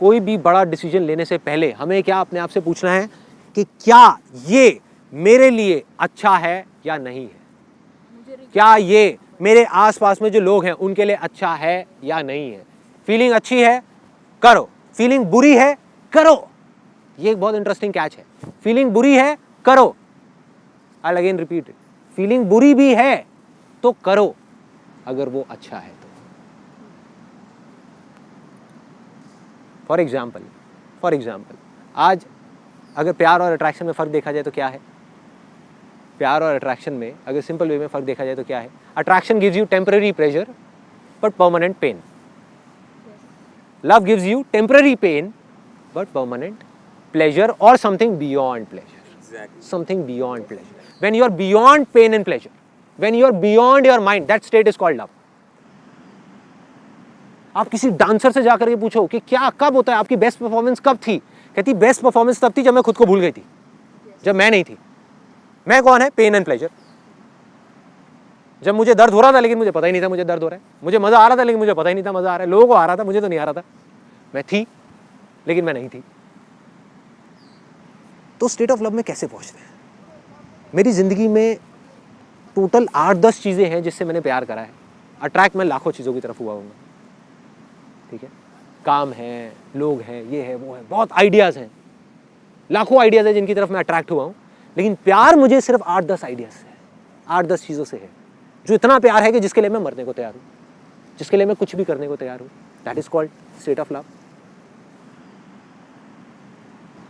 कोई भी बड़ा डिसीजन लेने से पहले हमें क्या अपने आप से पूछना है कि क्या ये मेरे लिए अच्छा है या नहीं है? क्या ये मेरे आसपास में जो लोग हैं उनके लिए अच्छा है या नहीं है? फीलिंग अच्छी है, करो। फीलिंग बुरी है, करो। ये एक बहुत इंटरेस्टिंग कैच है। फीलिंग बुरी है, करो। आई अगेन रिपीट, फीलिंग बुरी भी है तो करो, अगर वो अच्छा है तो। फॉर एग्जाम्पल आज अगर प्यार और अट्रैक्शन में फ़र्क देखा जाए तो क्या है? प्यार और अट्रैक्शन में अगर सिंपल वे में फ़र्क देखा जाए तो क्या है? Attraction gives you temporary pleasure but permanent pain. Love gives you temporary pain but permanent pleasure or something beyond pleasure. Exactly. Something beyond pleasure. When you are beyond pain and pleasure, when you are beyond your mind, that state is called love. आप किसी dancer से जाकर के पूछो कि क्या कब होता है, आपकी बेस्ट परफॉर्मेंस कब थी? कहती बेस्ट परफॉर्मेंस तब थी जब मैं खुद को भूल गई थी, जब मैं नहीं थी। मैं कौन है? Pain and pleasure. जब मुझे दर्द हो रहा था लेकिन मुझे पता ही नहीं था मुझे दर्द हो रहा है, मुझे मजा आ रहा था लेकिन मुझे पता ही नहीं था मजा आ रहा है, लोगों को आ रहा था मुझे तो नहीं आ रहा था, मैं थी लेकिन मैं नहीं थी। तो स्टेट ऑफ लव में कैसे पहुंचते हैं? मेरी जिंदगी में टोटल 8-10 चीजें हैं जिससे मैंने प्यार करा है। अट्रैक्ट मैं लाखों चीजों की तरफ हुआ हूँ, ठीक है, काम है, लोग हैं, ये है, वो है, बहुत आइडियाज हैं, लाखों आइडियाज है जिनकी तरफ मैं अट्रैक्ट हुआ हूँ, लेकिन प्यार मुझे सिर्फ 8-10 आइडियाज से है, 8-10 चीजों से है, जो इतना प्यार है कि जिसके लिए मैं मरने को तैयार हूँ, जिसके लिए मैं कुछ भी करने को तैयार हूँ। That is called state of love.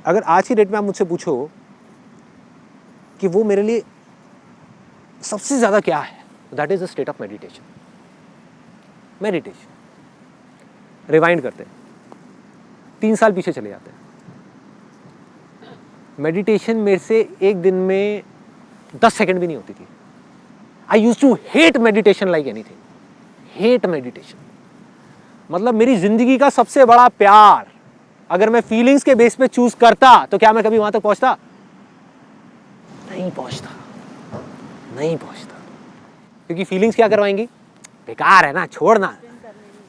अगर आज की डेट में आप मुझसे पूछो कि वो मेरे लिए सबसे ज्यादा क्या है, that is the state of meditation. Meditation. Rewind करते हैं, 3 साल पीछे चले जाते हैं। मेडिटेशन मेरे से एक दिन में 10 सेकंड भी नहीं होती थी। I use to hate meditation like anything, hate meditation. मतलब मेरी जिंदगी का सबसे बड़ा प्यार अगर मैं फीलिंग्स के बेस पे चूज करता तो क्या मैं कभी वहां तक पहुंचता? नहीं पहुंचता, नहीं पहुंचता। क्योंकि फीलिंग्स क्या करवाएंगी? बेकार है ना, छोड़ना।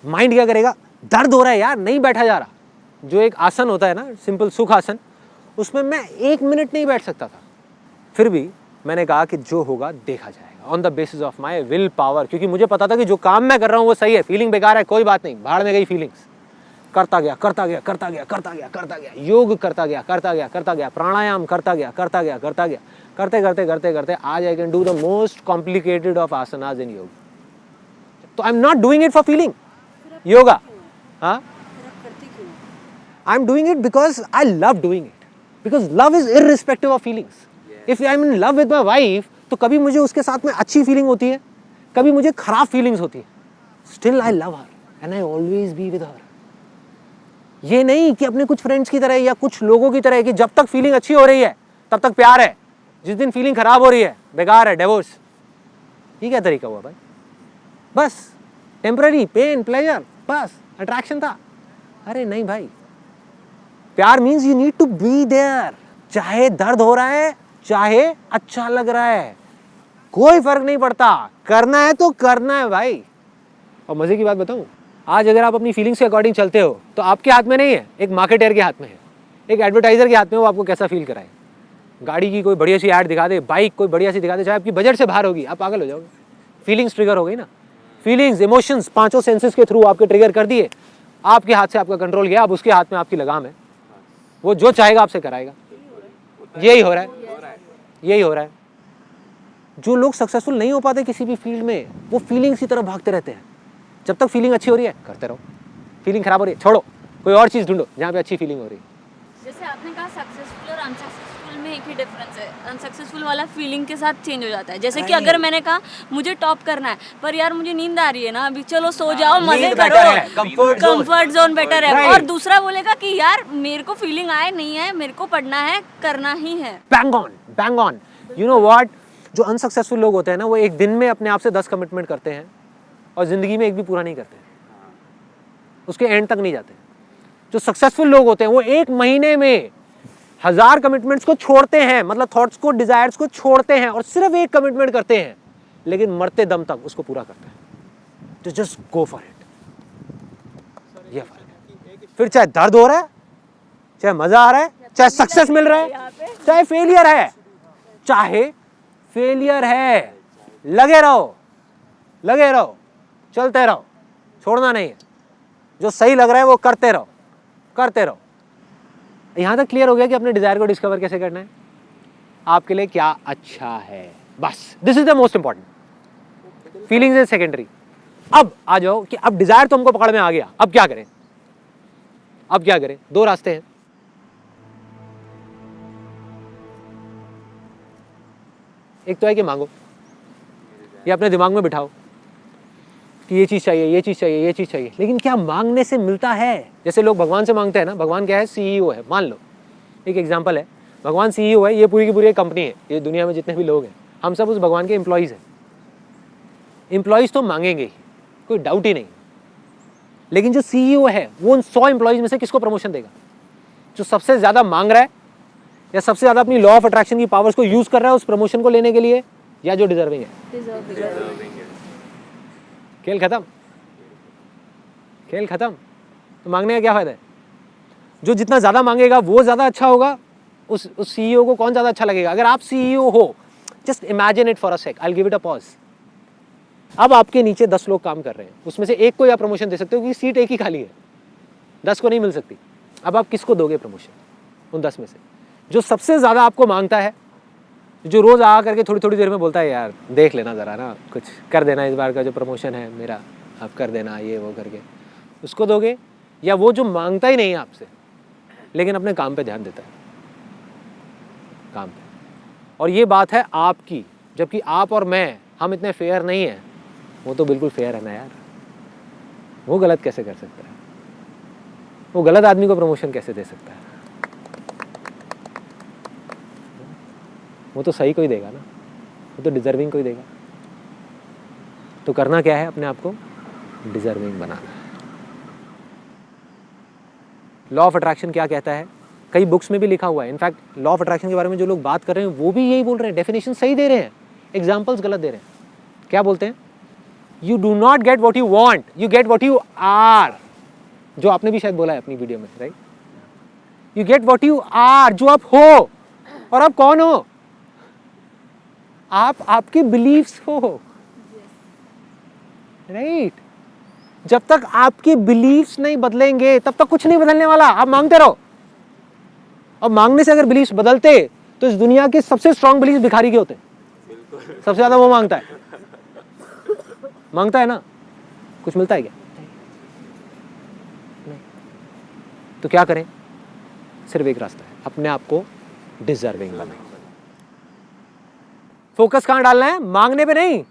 माइंड क्या करेगा? दर्द हो रहा है यार, नहीं बैठा जा रहा। जो एक आसन होता है ना, सिंपल सुख आसन, उसमें मैं 1 मिनट नहीं बैठ सकता था। फिर भी मैंने कहा कि जो होगा देखा जाएगा, on the basis of my will power. क्योंकि मुझे पता था कि जो काम मैं कर रहा हूँ वो सही है, फीलिंग बेकार है, कोई बात नहीं, भाड़ में गई फीलिंग्स। करता गया, करता गया, करता गया, करता गया, करता गया, योग करता गया, करता गया, करता गया, प्राणायाम करता गया, करता गया, करता गया, करते करते करते करते आज I can do the most complicated of asanas in yoga. तो I am not doing it for feeling yoga, हाँ, I am doing it because I love doing it, because love is irrespective of feelings. If I am in love with my wife तो कभी मुझे उसके साथ में अच्छी feeling होती है, कभी मुझे खराब फीलिंग्स होती है, still I love her and I always be with her. ये नहीं कि अपने कुछ फ्रेंड्स की तरह या कुछ लोगों की तरह कि जब तक फीलिंग अच्छी हो रही है तब तक प्यार है, जिस दिन फीलिंग खराब हो रही है बेकार है, डिवोर्स। ये क्या तरीका हुआ भाई? बस टेम्पररी पेन प्लेजर, बस अट्रैक्शन था। अरे नहीं भाई, प्यार means you need to be there. चाहे दर्द हो रहा है, चाहे अच्छा लग रहा है, कोई फर्क नहीं पड़ता, करना है तो करना है भाई। और मजे की बात बताऊं, आज अगर आप अपनी फीलिंग्स के अकॉर्डिंग चलते हो तो आपके हाथ में नहीं है, एक मार्केटर के हाथ में है, एक एडवर्टाइजर के हाथ में, वो आपको कैसा फील कराए। गाड़ी की कोई बढ़िया सी ऐड दिखा दे, बाइक कोई बढ़िया सी दिखा दे, चाहे आपकी बजट से बाहर होगी, आप पागल हो जाओगे। फीलिंग्स ट्रिगर हो गई ना, फीलिंग्स, इमोशंस, 5 सेंसेस के थ्रू आपके ट्रिगर कर दिए, आपके हाथ से आपका कंट्रोल गया, अब उसके हाथ में आपकी लगाम है, वो जो चाहेगा आपसे कराएगा। यही हो रहा है, यही हो रहा है। जो लोग सक्सेसफुल नहीं हो पाते किसी भी फील्ड में, वो फीलिंग्स की तरफ भागते रहते हैं। जब तक फीलिंग अच्छी हो रही है करते रहो, फीलिंग खराब हो रही है छोड़ो, कोई और चीज़ ढूंढो जहाँ पे अच्छी फीलिंग हो रही है। जैसे आपने कहा सक्सेसफुल और अनसक्सेसफुल में एक ही डिफरेंस है, अनसक्सेसफुल वाला फीलिंग के साथ चेंज हो जाता है। जैसे कि अगर मैंने कहा मुझे टॉप करना है पर यार मुझे नींद आ रही है ना अभी, चलो सो जाओ, मजे करो, कंफर्ट जोन बेटर है। और दूसरा बोलेगा कि यार मेरे को फीलिंग आए नहीं है, मेरे को पढ़ना है, करना ही है। Bang on, bang on. You know what, जो अनसक्सेसफुल लोग होते हैं ना, वो एक दिन में अपने आप से 10 कमिटमेंट करते हैं और जिंदगी में एक भी पूरा नहीं करते, उसके एंड तक नहीं जाते। जो सक्सेसफुल लोग होते हैं वो 1 महीने में 1000 कमिटमेंट्स को छोड़ते हैं, मतलब थॉट्स को, डिजायर्स को छोड़ते हैं और सिर्फ एक कमिटमेंट करते हैं, लेकिन मरते दम तक उसको पूरा करते हैं। तो जस्ट गो फॉर इट। ये फर्क है। फिर चाहे दर्द हो रहा है, चाहे मजा आ रहा है, चाहे सक्सेस मिल रहा है, चाहे फेलियर है, चाहे फेलियर है, लगे रहो, लगे रहो, चलते रहो, छोड़ना नहीं है। जो सही लग रहा है वो करते रहो, करते रहो। यहां तक क्लियर हो गया कि अपने डिजायर को डिस्कवर कैसे करना है, आपके लिए क्या अच्छा है, बस this is the most important. Feelings is secondary. अब आ जाओ कि अब डिजायर तो हमको पकड़ में आ गया, अब क्या करें? अब क्या करें? 2 रास्ते हैं। एक तो है कि मांगो, या अपने दिमाग में बिठाओ कि ये चीज़ चाहिए, ये चीज़ चाहिए, ये चीज़ चाहिए। लेकिन क्या मांगने से मिलता है? जैसे लोग भगवान से मांगते हैं ना, भगवान क्या है? CEO है। मान लो एक एग्जांपल है, भगवान CEO है, ये पूरी की पूरी एक कंपनी है, ये दुनिया में जितने भी लोग हैं हम सब उस भगवान के एम्प्लॉयज़ हैं। एम्प्लॉयज़ तो मांगेंगे ही, कोई डाउट ही नहीं। लेकिन जो CEO है वो उन 100 एम्प्लॉयज़ में से किसको प्रमोशन देगा? जो सबसे ज़्यादा मांग रहा है या सबसे ज़्यादा अपनी लॉ ऑफ अट्रैक्शन की पावर्स को यूज़ कर रहा है उस प्रमोशन को लेने के लिए, या जो डिजर्विंग है? खेल खत्म, खेल खत्म। तो मांगने का क्या फ़ायदा है? जो जितना ज़्यादा मांगेगा वो ज़्यादा अच्छा होगा। उस CEO को कौन ज़्यादा अच्छा लगेगा? अगर आप CEO हो, just imagine it for a sec, I will give it a pause. अब आपके नीचे 10 लोग काम कर रहे हैं, उसमें से एक को या प्रमोशन दे सकते हो क्योंकि सीट एक ही खाली है, 10 को नहीं मिल सकती। अब आप किसको दोगे प्रमोशन उन 10 में से? जो सबसे ज़्यादा आपको मांगता है, जो रोज़ आ करके थोड़ी थोड़ी देर में बोलता है यार देख लेना ज़रा ना, कुछ कर देना इस बार का जो प्रमोशन है मेरा, आप कर देना ये वो करके, उसको दोगे? या वो जो मांगता ही नहीं है आपसे लेकिन अपने काम पे ध्यान देता है, काम पे? और ये बात है आपकी, जबकि आप और मैं हम इतने फेयर नहीं हैं। वो तो बिल्कुल फेयर है ना यार, वो गलत कैसे कर सकता है? वो गलत आदमी को प्रमोशन कैसे दे सकता है? वो तो सही को ही देगा ना, वो तो डिजर्विंग को ही देगा। तो करना क्या है? अपने आप को डिजर्विंग बनाना है। लॉ ऑफ अट्रैक्शन क्या कहता है? कई बुक्स में भी लिखा हुआ है। इनफैक्ट लॉ ऑफ अट्रैक्शन के बारे में जो लोग बात कर रहे हैं वो भी यही बोल रहे हैं, डेफिनेशन सही दे रहे हैं, एग्जाम्पल्स गलत दे रहे हैं। क्या बोलते हैं? You do not get what you want, you get what you are. जो आपने भी शायद बोला है अपनी वीडियो में, right? You get what you are, जो आप हो। और आप कौन हो? आप आपके बिलीफ्स हो, राइट? जब तक आपके बिलीफ्स नहीं बदलेंगे तब तक कुछ नहीं बदलने वाला। आप मांगते रहो, और मांगने से अगर बिलीफ्स बदलते तो इस दुनिया के सबसे स्ट्रांग बिलीफ भिखारी के होते। सबसे ज्यादा वो मांगता है, मांगता है ना, कुछ मिलता है क्या? नहीं। तो क्या करें? सिर्फ एक रास्ता है, अपने आप को डिजर्विंग बनाएं। फोकस कहां डालना है? मांगने पे नहीं,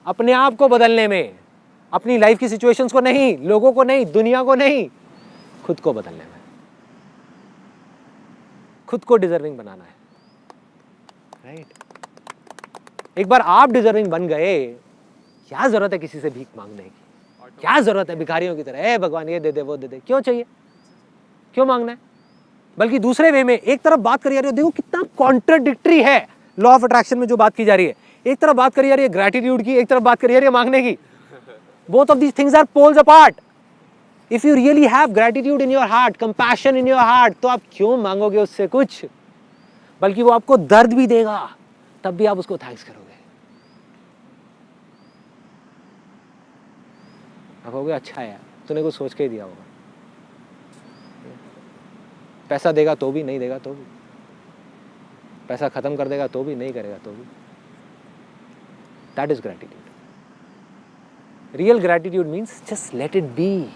अपने आप को बदलने में। अपनी लाइफ की सिचुएशंस को नहीं, लोगों को नहीं, दुनिया को नहीं, खुद को बदलने में, खुद को डिजर्विंग बनाना है, राइट? एक बार आप डिजर्विंग बन गए, क्या जरूरत है किसी से भीख मांगने की? क्या जरूरत है भिखारियों की तरह, भगवान ये दे दे वो दे दे? क्यों चाहिए? क्यों मांगना है? बल्कि दूसरे वे में एक तरफ बात करी जा रही है, देखो कितना कॉन्ट्राडिक्टरी है लॉ ऑफ अट्रैक्शन में जो बात की जा रही है। एक तरफ बात करी जा रही है ग्रैटिट्यूड की, एक तरफ बात करी जा रही है मांगने की। Both of these things are poles apart. If you really have gratitude in your heart, compassion in your heart, तो आप क्यों मांगोगे उससे कुछ? बल्कि वो आपको दर्द भी देगा, तब भी आप उसको थैंक्स करोगे। आप कहोगे अच्छा है यार, तूने कुछ सोच के ही दिया होगा। पैसा देगा तो भी, नहीं देगा तो भी, पैसा खत्म कर देगा तो भी, नहीं करेगा तो भी। That is gratitude. Real gratitude means just let it be.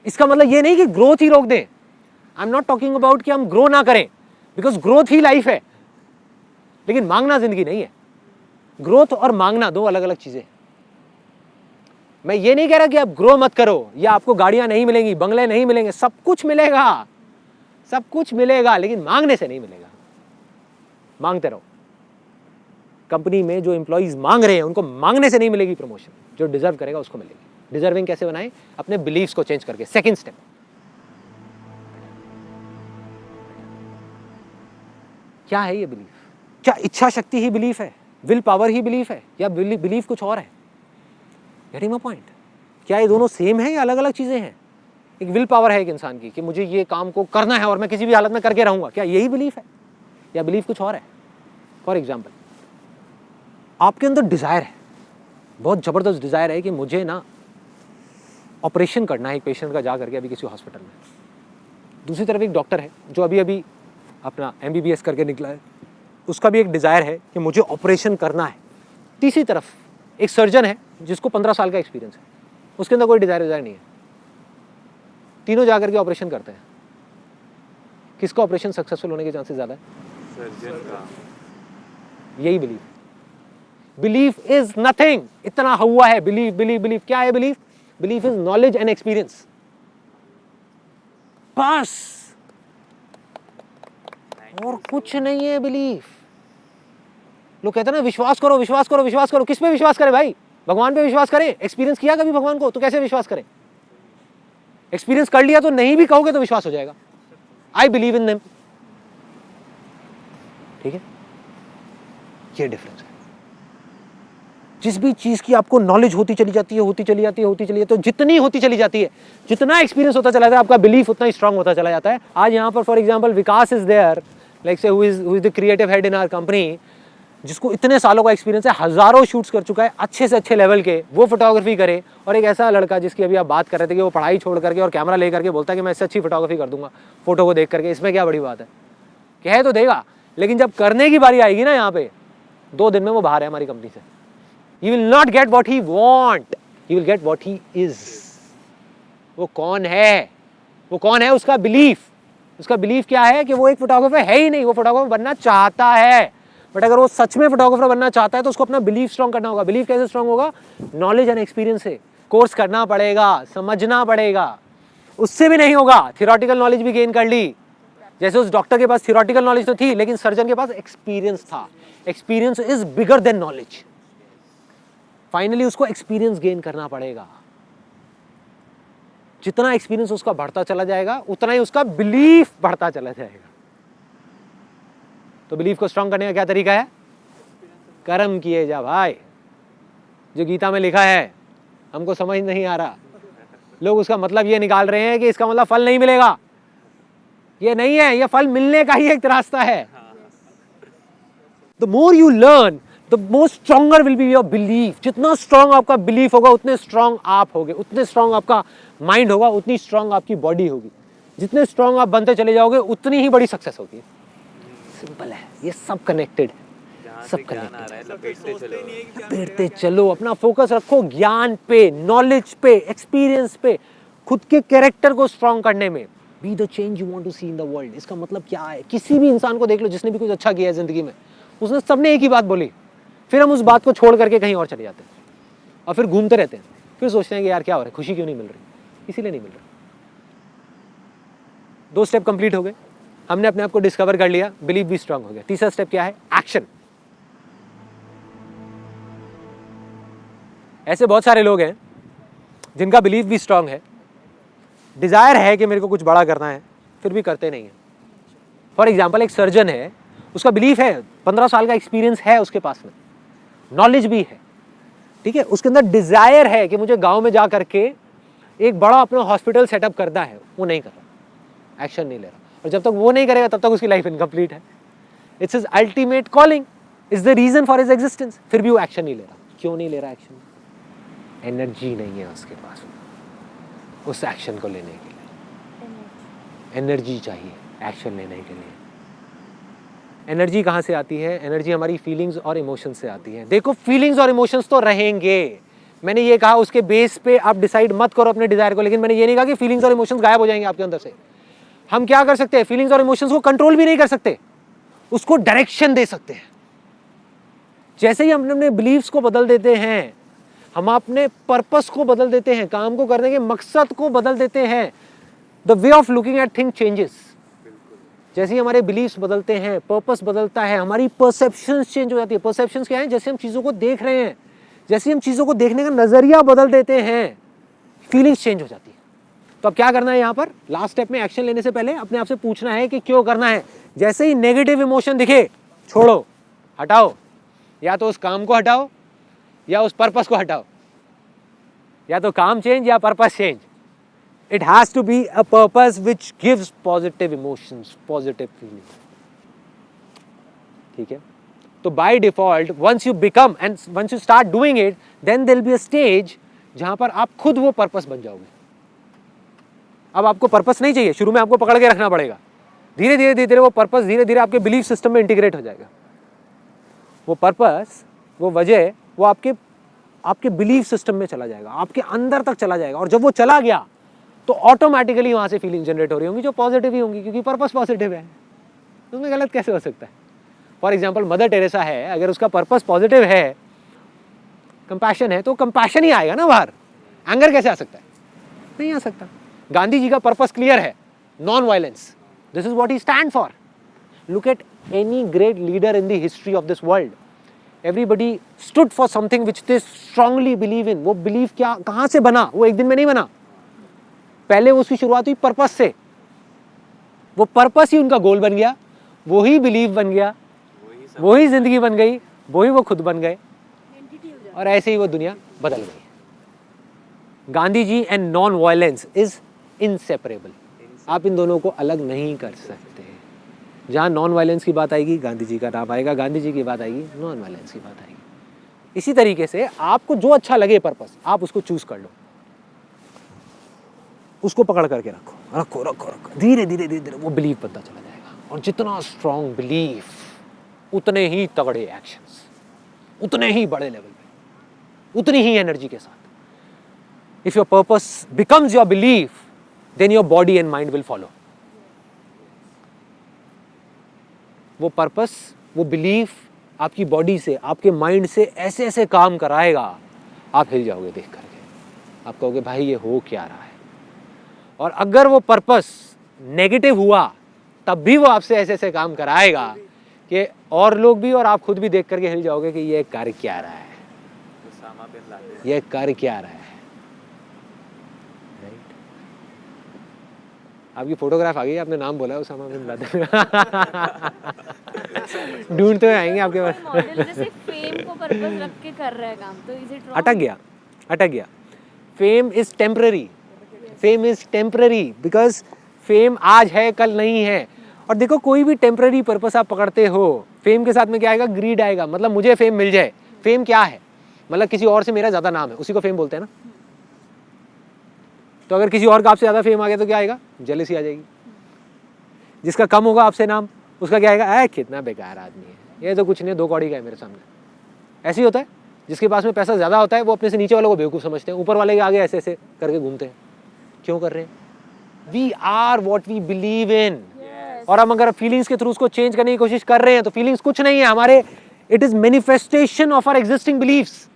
इसका मतलब ये नहीं कि ग्रोथ ही रोक दें। आई एम नॉट टॉकिंग अबाउट कि हम ग्रो ना करें, बिकॉज ग्रोथ ही लाइफ है, लेकिन मांगना जिंदगी नहीं है। ग्रोथ और मांगना दो अलग अलग चीजें। मैं ये नहीं कह रहा कि आप ग्रो मत करो, या आपको गाड़ियां नहीं मिलेंगी, बंगले नहीं मिलेंगे, सब कुछ मिलेगा, सब कुछ मिलेगा, लेकिन मांगने से नहीं मिलेगा। मांगते रहो। कंपनी में जो एम्प्लॉइज मांग रहे हैं उनको मांगने से नहीं मिलेगी प्रमोशन, जो डिजर्व करेगा उसको मिलेगी। डिजर्विंग कैसे बनाएं? अपने बिलीफ्स को चेंज करके। सेकंड स्टेप, क्या है ये बिलीफ? क्या इच्छा शक्ति ही बिलीफ है, विल पावर ही बिलीफ है, या बिलीफ कुछ और है? Getting my point? क्या ये दोनों सेम है या अलग अलग चीजें हैं? एक विल पावर है एक इंसान की कि मुझे ये काम को करना है और मैं किसी भी हालत में करके रहूंगा, क्या यही बिलीफ है या बिलीफ कुछ और है? फॉर एग्जाम्पल, आपके अंदर डिजायर है, बहुत जबरदस्त डिजायर है कि मुझे ना ऑपरेशन करना है एक पेशेंट का जा करके अभी किसी हॉस्पिटल में। दूसरी तरफ एक डॉक्टर है जो अभी अभी अपना MBBS करके निकला है, उसका भी एक डिजायर है कि मुझे ऑपरेशन करना है। तीसरी तरफ एक सर्जन है जिसको 15 साल का एक्सपीरियंस है, उसके अंदर कोई डिजायर नहीं है। तीनों जाकर के ऑपरेशन करते हैं। किसका ऑपरेशन सक्सेसफुल होने के चांसेस ज्यादा है? सर्जन का। यही बिलीफ। बिलीफ इज नथिंग, इतना हुआ है बिलीफ बिलीफ बिलीफ। क्या है belief? Belief is knowledge and experience, बस, और कुछ नहीं है बिलीफ। लोग कहते हैं ना विश्वास करो विश्वास करो विश्वास करो। किस पे विश्वास करें भाई? भगवान पे विश्वास करें? एक्सपीरियंस किया कभी भगवान को? तो कैसे विश्वास करें? एक्सपीरियंस कर लिया तो नहीं भी कहोगे तो विश्वास हो जाएगा। आई बिलीव इन देम, ठीक है, ये डिफरेंस है। जिस भी चीज़ की आपको नॉलेज होती चली जाती है, तो जितनी होती चली जाती है, जितना एक्सपीरियंस होता चला जाता है, आपका बिलीफ उतना ही स्ट्रांग होता चला जाता है। आज यहाँ पर for example Vikas is there, like say who is the creative head in our company, जिसको इतने सालों का एक्सपीरियंस है, हज़ारों शूट्स कर चुका है अच्छे से अच्छे लेवल के, वो फोटोग्राफी करे। और एक ऐसा लड़का जिसकी अभी आप बात कर रहे थे कि वो पढ़ाई छोड़ करके और कैमरा ले करके बोलता है कि मैं इससे अच्छी फोटोग्राफी कर दूंगा फोटो को देख करके, इसमें क्या बड़ी बात है? कह तो देगा, लेकिन जब करने की बारी आएगी ना, यहाँ पे 2 दिन में वो बाहर है हमारी कंपनी से। He will not get what he want, he will get what he is। वो कौन है? वो कौन है? उसका बिलीफ। उसका बिलीफ क्या है कि वो एक फोटोग्राफर है ही नहीं, वो फोटोग्राफर बनना चाहता है। बट अगर वो सच में फोटोग्राफर बनना चाहता है तो उसको अपना बिलीफ स्ट्रॉन्ग करना होगा। बिलीफ कैसे स्ट्रॉन्ग होगा? नॉलेज एंड एक्सपीरियंस से। कोर्स करना पड़ेगा, समझना पड़ेगा, उससे भी नहीं होगा। थियोरेटिकल नॉलेज भी गेन कर ली, जैसे उस डॉक्टर के पास थियोरेटिकल नॉलेज तो थी, लेकिन सर्जन के पास एक्सपीरियंस था। Experience is bigger than knowledge. Finally उसको एक्सपीरियंस गेन करना पड़ेगा। जितना एक्सपीरियंस उसका बढ़ता चला जाएगा, उतना ही उसका बिलीफ बढ़ता चला जाएगा। तो बिलीफ को स्ट्रांग करने का क्या तरीका है? कर्म किए जा भाई। जो गीता में लिखा है हमको समझ नहीं आ रहा, लोग उसका मतलब ये निकाल रहे हैं कि इसका मतलब फल नहीं मिलेगा। ये नहीं है, ये फल मिलने का ही एक रास्ता है। The more you learn, the more stronger will be your belief. जितना स्ट्रॉन्ग आपका बिलीफ होगा, उतने स्ट्रॉन्ग आप होगे, उतने स्ट्रॉन्ग आपका माइंड होगा, उतनी स्ट्रॉन्ग आपकी बॉडी होगी। जितने स्ट्रॉन्ग आप बनते चले जाओगे, उतनी ही बड़ी सक्सेस होगी। सिंपल है, ये सब कनेक्टेड, सब कनेक्टेड। लपेटते चलो, अपना फोकस रखो ज्ञान पे, नॉलेज पे, एक्सपीरियंस पे, खुद के कैरेक्टर को स्ट्रॉन्ग करने में। Be the change you want to see in the world. इसका मतलब क्या है? किसी भी इंसान को देख लो जिसने भी कुछ अच्छा किया है जिंदगी में, उसने सबने एक ही बात बोली, फिर हम उस बात को छोड़ करके कहीं और चले जाते हैं और फिर घूमते रहते हैं, फिर सोचते हैं कि यार क्या हो रहा है, खुशी क्यों नहीं मिल रही? इसीलिए नहीं मिल रही। 2 स्टेप कंप्लीट हो गए, हमने अपने आप को डिस्कवर कर लिया, बिलीफ भी स्ट्रांग हो गया। तीसरा स्टेप क्या है? एक्शन। ऐसे बहुत सारे लोग हैं जिनका बिलीफ भी स्ट्रांग है, डिजायर है कि मेरे को कुछ बड़ा करना है, फिर भी करते नहीं है। फॉर एग्जाम्पल एक सर्जन है, उसका बिलीफ है, 15 साल का एक्सपीरियंस है उसके पास में, नॉलेज भी है, ठीक है, उसके अंदर डिजायर है कि मुझे गांव में जा करके एक बड़ा अपना हॉस्पिटल सेटअप करना है, वो नहीं कर रहा, एक्शन नहीं ले रहा। और जब तक वो नहीं करेगा तब तक उसकी लाइफ इनकम्प्लीट है। It's his ultimate calling, is the reason for his existence, फिर भी वो एक्शन नहीं ले रहा। क्यों नहीं ले रहा एक्शन? एनर्जी नहीं है उसके पास उस एक्शन को लेने के लिए। एनर्जी चाहिए एक्शन लेने के लिए। एनर्जी कहाँ से आती है? एनर्जी हमारी फीलिंग्स और इमोशंस से आती है। देखो फीलिंग्स और इमोशंस तो रहेंगे, मैंने ये कहा उसके बेस पे आप डिसाइड मत करो अपने डिजायर को, लेकिन मैंने ये नहीं कहा कि फीलिंग्स और इमोशंस गायब हो जाएंगे आपके अंदर से। हम क्या कर सकते हैं? फीलिंग्स और इमोशंस को कंट्रोल भी नहीं कर सकते, उसको डायरेक्शन दे सकते हैं। जैसे ही हम अपने बिलीव्स को बदल देते हैं, हम अपने पर्पस को बदल देते हैं, काम को करने के मकसद को बदल देते हैं, the way of looking at thing changes. जैसे ही हमारे बिलीव्स बदलते हैं, पर्पस बदलता है, हमारी परसेप्शंस चेंज हो जाती है। परसेप्शंस क्या है? जैसे हम चीज़ों को देख रहे हैं, जैसे हम चीज़ों को देखने का नज़रिया बदल देते हैं, फीलिंग्स चेंज हो जाती है। तो अब क्या करना है यहाँ पर? लास्ट स्टेप में एक्शन लेने से पहले अपने आप से पूछना है कि क्यों करना है। जैसे ही नेगेटिव इमोशन दिखे, छोड़ो, हटाओ, या तो उस काम को हटाओ या उस पर्पस को हटाओ, या तो काम चेंज या purpose change. It has to be a purpose which gives positive emotions, positive feelings. ठीक है? तो by default, once you become and once you start doing it, then there will be a stage जहाँ पर आप खुद वो purpose बन जाओगे। अब आपको पर्पस नहीं चाहिए, शुरू में आपको पकड़ के रखना पड़ेगा। धीरे धीरे धीरे धीरे वो पर्पस धीरे धीरे आपके बिलीफ सिस्टम में इंटीग्रेट हो जाएगा। वो पर्पस, वो वजह, वो आपके बिलीफ सिस्टम में चला जाएगा, आपके अंदर तक चला जाएगा। और जब वो चला गया तो ऑटोमेटिकली वहाँ से फीलिंग जनरेट हो रही होंगी जो पॉजिटिव ही होंगी, क्योंकि पर्पस पॉजिटिव है। उसमें गलत कैसे हो सकता है? फॉर एग्जाम्पल मदर टेरेसा है, अगर उसका पर्पस पॉजिटिव है, कंपैशन है, तो कंपैशन ही आएगा ना बाहर। एंगर कैसे आ सकता है? नहीं आ सकता। गांधी जी का पर्पस क्लियर है, non violence, this is what he stand for. Look at any great leader in the history of this world, everybody stood for something which they strongly believe in. वो believe क्या, कहाँ से बना? वो एक दिन में नहीं बना, पहले उसकी शुरुआत हुई पर्पस से। वो पर्पस ही उनका गोल बन गया, वो ही बिलीव बन गया, वही ज़िंदगी बन गई, वही वो खुद बन गए, और ऐसे ही वो दुनिया बदल गई। Gandhi ji and non violence is inseparable. आप इन दोनों को अलग नहीं कर सकते। जहाँ नॉन वायलेंस की बात आएगी गांधी जी का नाम आएगा, गांधी जी की बात आएगी नॉन वायलेंस की बात आएगी। इसी तरीके से आपको जो अच्छा लगे पर्पस, आप उसको चूज कर लो, उसको पकड़ करके रखो रखो रखो रखो, धीरे धीरे धीरे धीरे वो बिलीव बनता चला जाएगा। और जितना स्ट्रॉन्ग बिलीफ उतने ही तगड़े एक्शंस, उतने ही बड़े लेवल पे, उतनी ही एनर्जी के साथ। If your purpose becomes your belief, then your body and mind will follow. वो पर्पस, वो बिलीफ आपकी बॉडी से, आपके माइंड से ऐसे ऐसे काम कराएगा, आप हिल जाओगे देख करके। आप कहोगे भाई ये हो क्या रहा है। और अगर वो पर्पस नेगेटिव हुआ, तब भी वो आपसे ऐसे ऐसे काम कराएगा कि और लोग भी और आप खुद भी देख करके हिल जाओगे कि ये कर क्या रहा है, ये कर क्या रहा है। राइट? आपकी फोटोग्राफ आ गई, आपने नाम बोला उसामा बिन लादेन। ढूंढ तो आएंगे आपके पास। मॉडल जैसे फेम को पर्पस रख के कर रहा है काम, तो इज इट अटक गया। Fame is temporary, fame is temporary because fame आज है कल नहीं है। और देखो कोई भी टेम्पररी पर्पस आप पकड़ते हो, फेम के साथ में क्या आएगा, ग्रीड आएगा। मतलब मुझे फेम मिल जाए। फेम क्या है, मतलब किसी और से मेरा ज्यादा नाम है, उसी को फेम बोलते हैं ना। तो अगर किसी और का आपसे ज्यादा फेम आ गया तो क्या आएगा, जेलसी आ जाएगी। जिसका कम होगा आपसे नाम, उसका क्या आएगा, कितना बेकार आदमी है, ये तो कुछ नहीं, 2 कौड़ी का है मेरे सामने। ऐसे ही होता है। जिसके पास में पैसा ज्यादा होता है वो अपने से नीचे वालों को बेवकूफ समझते हैं, ऊपर वाले के आगे ऐसे ऐसे करके घूमते हैं। क्यों कर रहे हैं? We are what we believe in. और हम अगर फीलिंग्स के थ्रू उसको चेंज करने की कोशिश कर रहे हैं तो फीलिंग्स कुछ नहीं है हमारे, it is manifestation of our existing beliefs.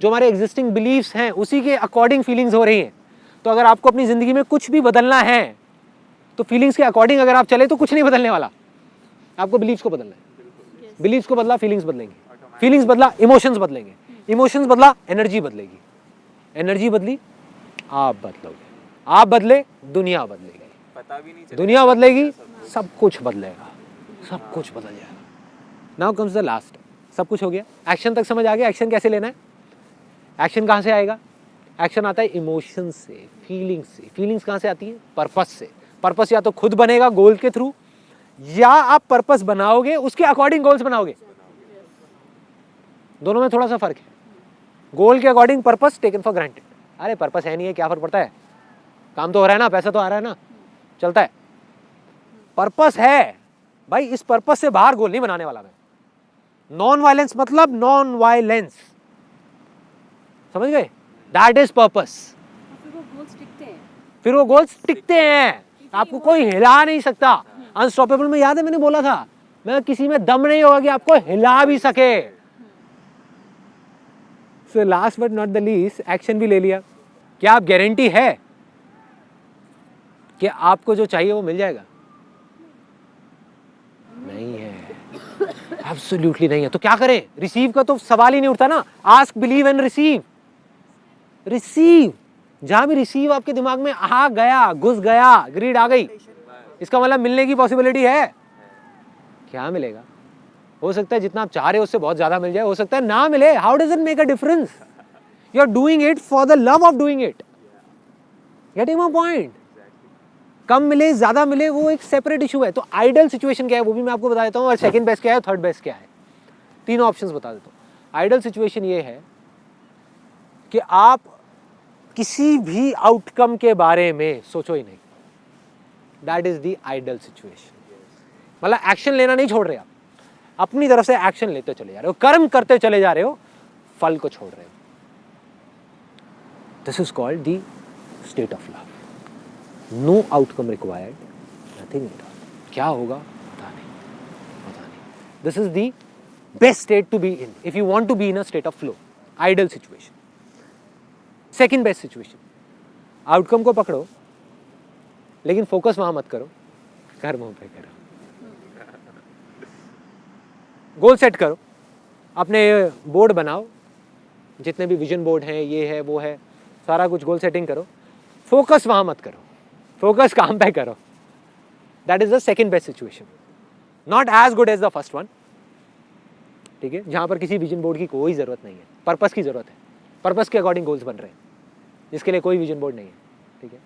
जो हमारे एग्जिस्टिंग बिलीव्स हैं उसी के अकॉर्डिंग फीलिंग्स हो रही हैं। तो अगर आपको अपनी जिंदगी में कुछ भी बदलना है तो फीलिंग्स के अकॉर्डिंग अगर आप चले तो कुछ नहीं बदलने वाला, आपको बिलीव्स को बदलना है। बिलीव्स को बदला फीलिंग्स बदलेंगे, फीलिंग्स बदला इमोशंस बदलेंगे, इमोशंस बदला एनर्जी बदलेगी, एनर्जी बदली आप बदलोगे, आप बदले दुनिया बदलेगी, दुनिया बदलेगी सब कुछ बदलेगा, सब कुछ बदल जाएगा। Now comes the last. सब कुछ हो गया, एक्शन तक समझ आ गया। एक्शन कैसे लेना है, एक्शन कहाँ से आएगा? एक्शन आता है इमोशन से, फीलिंग्स से। फीलिंग्स कहाँ से आती है? पर्पस से। पर्पस या तो खुद बनेगा गोल के थ्रू, या आप पर्पस बनाओगे उसके अकॉर्डिंग गोल्स बनाओगे। दोनों में थोड़ा सा फर्क है। गोल के according purpose taken for granted. अरे पर्पस है नहीं है, क्या फर्क पड़ता है, काम तो हो रहा है ना, पैसा तो आ रहा है ना, चलता है। पर्पस है भाई, इस पर्पस से बाहर गोल नहीं बनाने वाला मैं। नॉन वायलेंस मतलब नॉन वायलेंस, समझ गए? That is purpose. फिर वो गोल्स टिकते हैं, आपको कोई हिला नहीं सकता। अनस्टॉपेबल में याद है मैंने बोला था, मैं किसी में दम नहीं होगा कि आपको हिला भी सके। So last but not the least, action भी ले लिया। क्या आप गारंटी है कि आपको जो चाहिए वो मिल जाएगा? नहीं है, एब्सोल्युटली नहीं है। तो क्या करें? रिसीव का तो सवाल ही नहीं उठता ना। Ask, believe and receive. Receive, जहां भी रिसीव आपके दिमाग में आ गया, घुस गया, ग्रीड आ गई, इसका मतलब मिलने की पॉसिबिलिटी है। क्या मिलेगा? हो सकता है जितना आप चाह रहे हो उससे बहुत ज्यादा मिल जाए, हो सकता है ना मिले। How does it make a difference? You are doing it for the love of doing it. Getting my point? कम मिले ज्यादा मिले वो एक सेपरेट इशू है। तो आइडियल सिचुएशन क्या है वो भी मैं आपको बता देता हूँ, और सेकंड बेस्ट क्या है, थर्ड बेस्ट क्या है, तीनों ऑप्शंस बता देता हूँ। आइडियल सिचुएशन ये है कि आप किसी भी आउटकम के बारे में सोचो ही नहीं। That is the ideal situation. मतलब एक्शन लेना नहीं छोड़ रहे आप, अपनी तरफ से एक्शन लेते चले जा रहे हो, कर्म करते चले जा रहे हो, फल को छोड़ रहे हो। This is called the state of love. No outcome required, nothing at all. क्या होगा पता नहीं, पता नहीं। This is the best state to be in if you want to be in a state of flow, ideal situation. Second best situation, outcome को पकड़ो लेकिन focus वहां मत करो, कर्मों पे करो। गोल सेट करो, अपने बोर्ड बनाओ, जितने भी विजन बोर्ड हैं, ये है वो है, सारा कुछ गोल सेटिंग करो। फोकस वहां मत करो, फोकस काम पे करो। That is the second best situation. Not as good as the first one, ठीक है, जहाँ पर किसी विजन बोर्ड की कोई ज़रूरत नहीं है, पर्पस की ज़रूरत है, पर्पस के अकॉर्डिंग गोल्स बन रहे हैं, जिसके लिए कोई विजन बोर्ड नहीं है, ठीक है।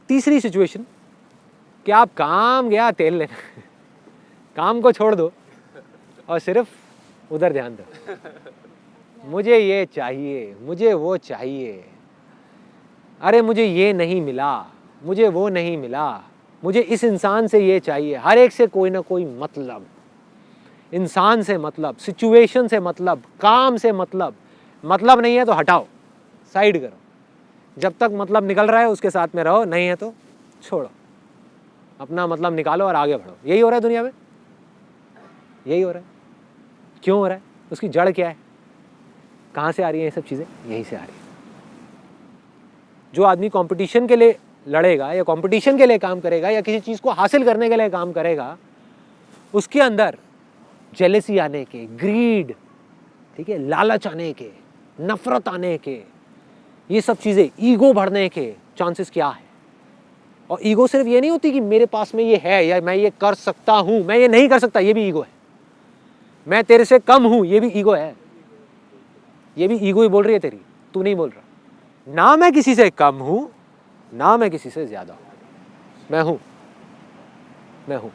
तीसरी सिचुएशन कि आप काम गया तेल लेना, काम को छोड़ दो और सिर्फ उधर ध्यान दो, मुझे ये चाहिए, मुझे वो चाहिए, अरे मुझे ये नहीं मिला, मुझे वो नहीं मिला, मुझे इस इंसान से ये चाहिए। हर एक से कोई ना कोई मतलब, इंसान से मतलब, सिचुएशन से मतलब, काम से मतलब नहीं है तो हटाओ, साइड करो, जब तक मतलब निकल रहा है उसके साथ में रहो, नहीं है तो छोड़ो, अपना मतलब निकालो और आगे बढ़ो। यही हो रहा है दुनिया में, यही हो रहा है। क्यों हो रहा है? उसकी जड़ क्या है? कहाँ से आ रही है ये सब चीज़ें? यहीं से आ रही है। जो आदमी कंपटीशन के लिए लड़ेगा या कंपटीशन के लिए काम करेगा या किसी चीज़ को हासिल करने के लिए काम करेगा, उसके अंदर जेलेसी आने के, ग्रीड, ठीक है, लालच आने के, नफरत आने के, ये सब चीज़ें, ईगो बढ़ने के चांसेस क्या है। और ईगो सिर्फ ये नहीं होती कि मेरे पास में ये है या मैं ये कर सकता हूँ, मैं ये नहीं कर सकता, ये भी ईगो है। मैं तेरे से कम हूँ, ये भी ईगो है, ये भी ईगो ही बोल रही है तेरी, तू नहीं बोल रहा। ना मैं किसी से कम हूँ, ना मैं किसी से ज़्यादा हूँ, मैं हूँ, मैं हूँ।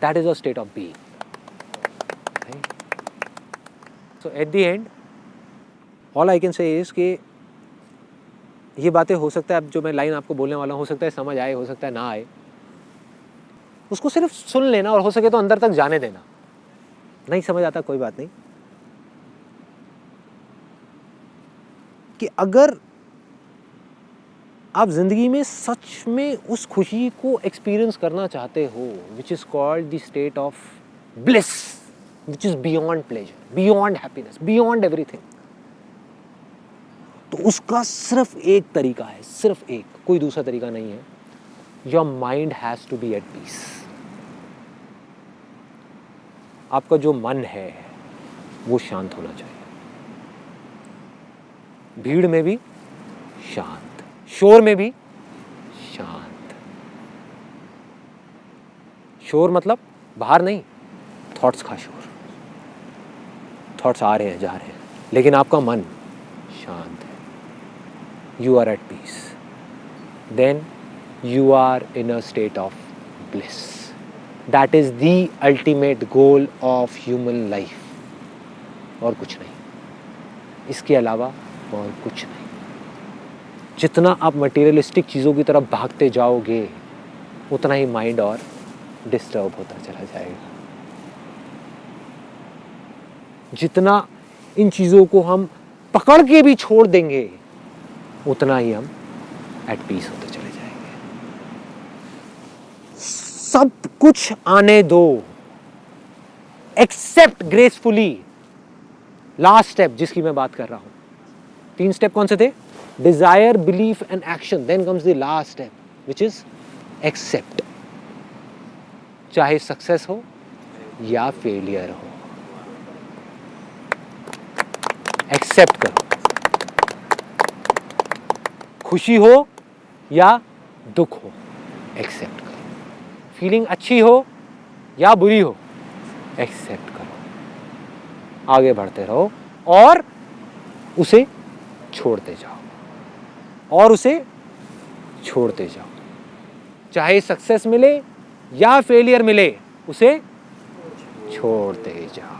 That is a state of being. So at the end all I can say is कि ये बातें हो सकता है, अब जो मैं लाइन आपको बोलने वाला हूँ, हो सकता है समझ आए, हो सकता है ना आए, उसको सिर्फ सुन लेना और हो सके तो अंदर तक जाने देना। नहीं समझ आता कोई बात नहीं, कि अगर आप जिंदगी में सच में उस खुशी को एक्सपीरियंस करना चाहते हो, which is called the state of bliss, which is beyond pleasure, beyond happiness, beyond everything, तो उसका सिर्फ एक तरीका है, सिर्फ एक, कोई दूसरा तरीका नहीं है। Your mind has to be at peace. आपका जो मन है वो शांत होना चाहिए, भीड़ में भी शांत, शोर में भी शांत। शोर मतलब बाहर नहीं, थॉट्स का शोर, थॉट्स आ रहे हैं जा रहे हैं, लेकिन आपका मन शांत है, you are at peace, then you are in a state of bliss. That is the ultimate goal of human life. और कुछ नहीं, इसके अलावा और कुछ नहीं। जितना आप मटेरियलिस्टिक चीज़ों की तरफ भागते जाओगे, उतना ही माइंड और डिस्टर्ब होता चला जाएगा। जितना इन चीज़ों को हम पकड़ के भी छोड़ देंगे, उतना ही हम एट पीस होते चले जाएंगे। सब कुछ आने दो, एक्सेप्ट ग्रेसफुली। लास्ट स्टेप जिसकी मैं बात कर रहा हूं, 3 स्टेप कौन से थे? Desire, belief and action, then comes the last step which is accept. चाहे सक्सेस हो या फेलियर हो, एक्सेप्ट करो। खुशी हो या दुख हो, एक्सेप्ट करो। फीलिंग अच्छी हो या बुरी हो, एक्सेप्ट करो। आगे बढ़ते रहो और उसे छोड़ते जाओ, और उसे छोड़ते जाओ। चाहे सक्सेस मिले या फेलियर मिले, उसे छोड़ते जाओ।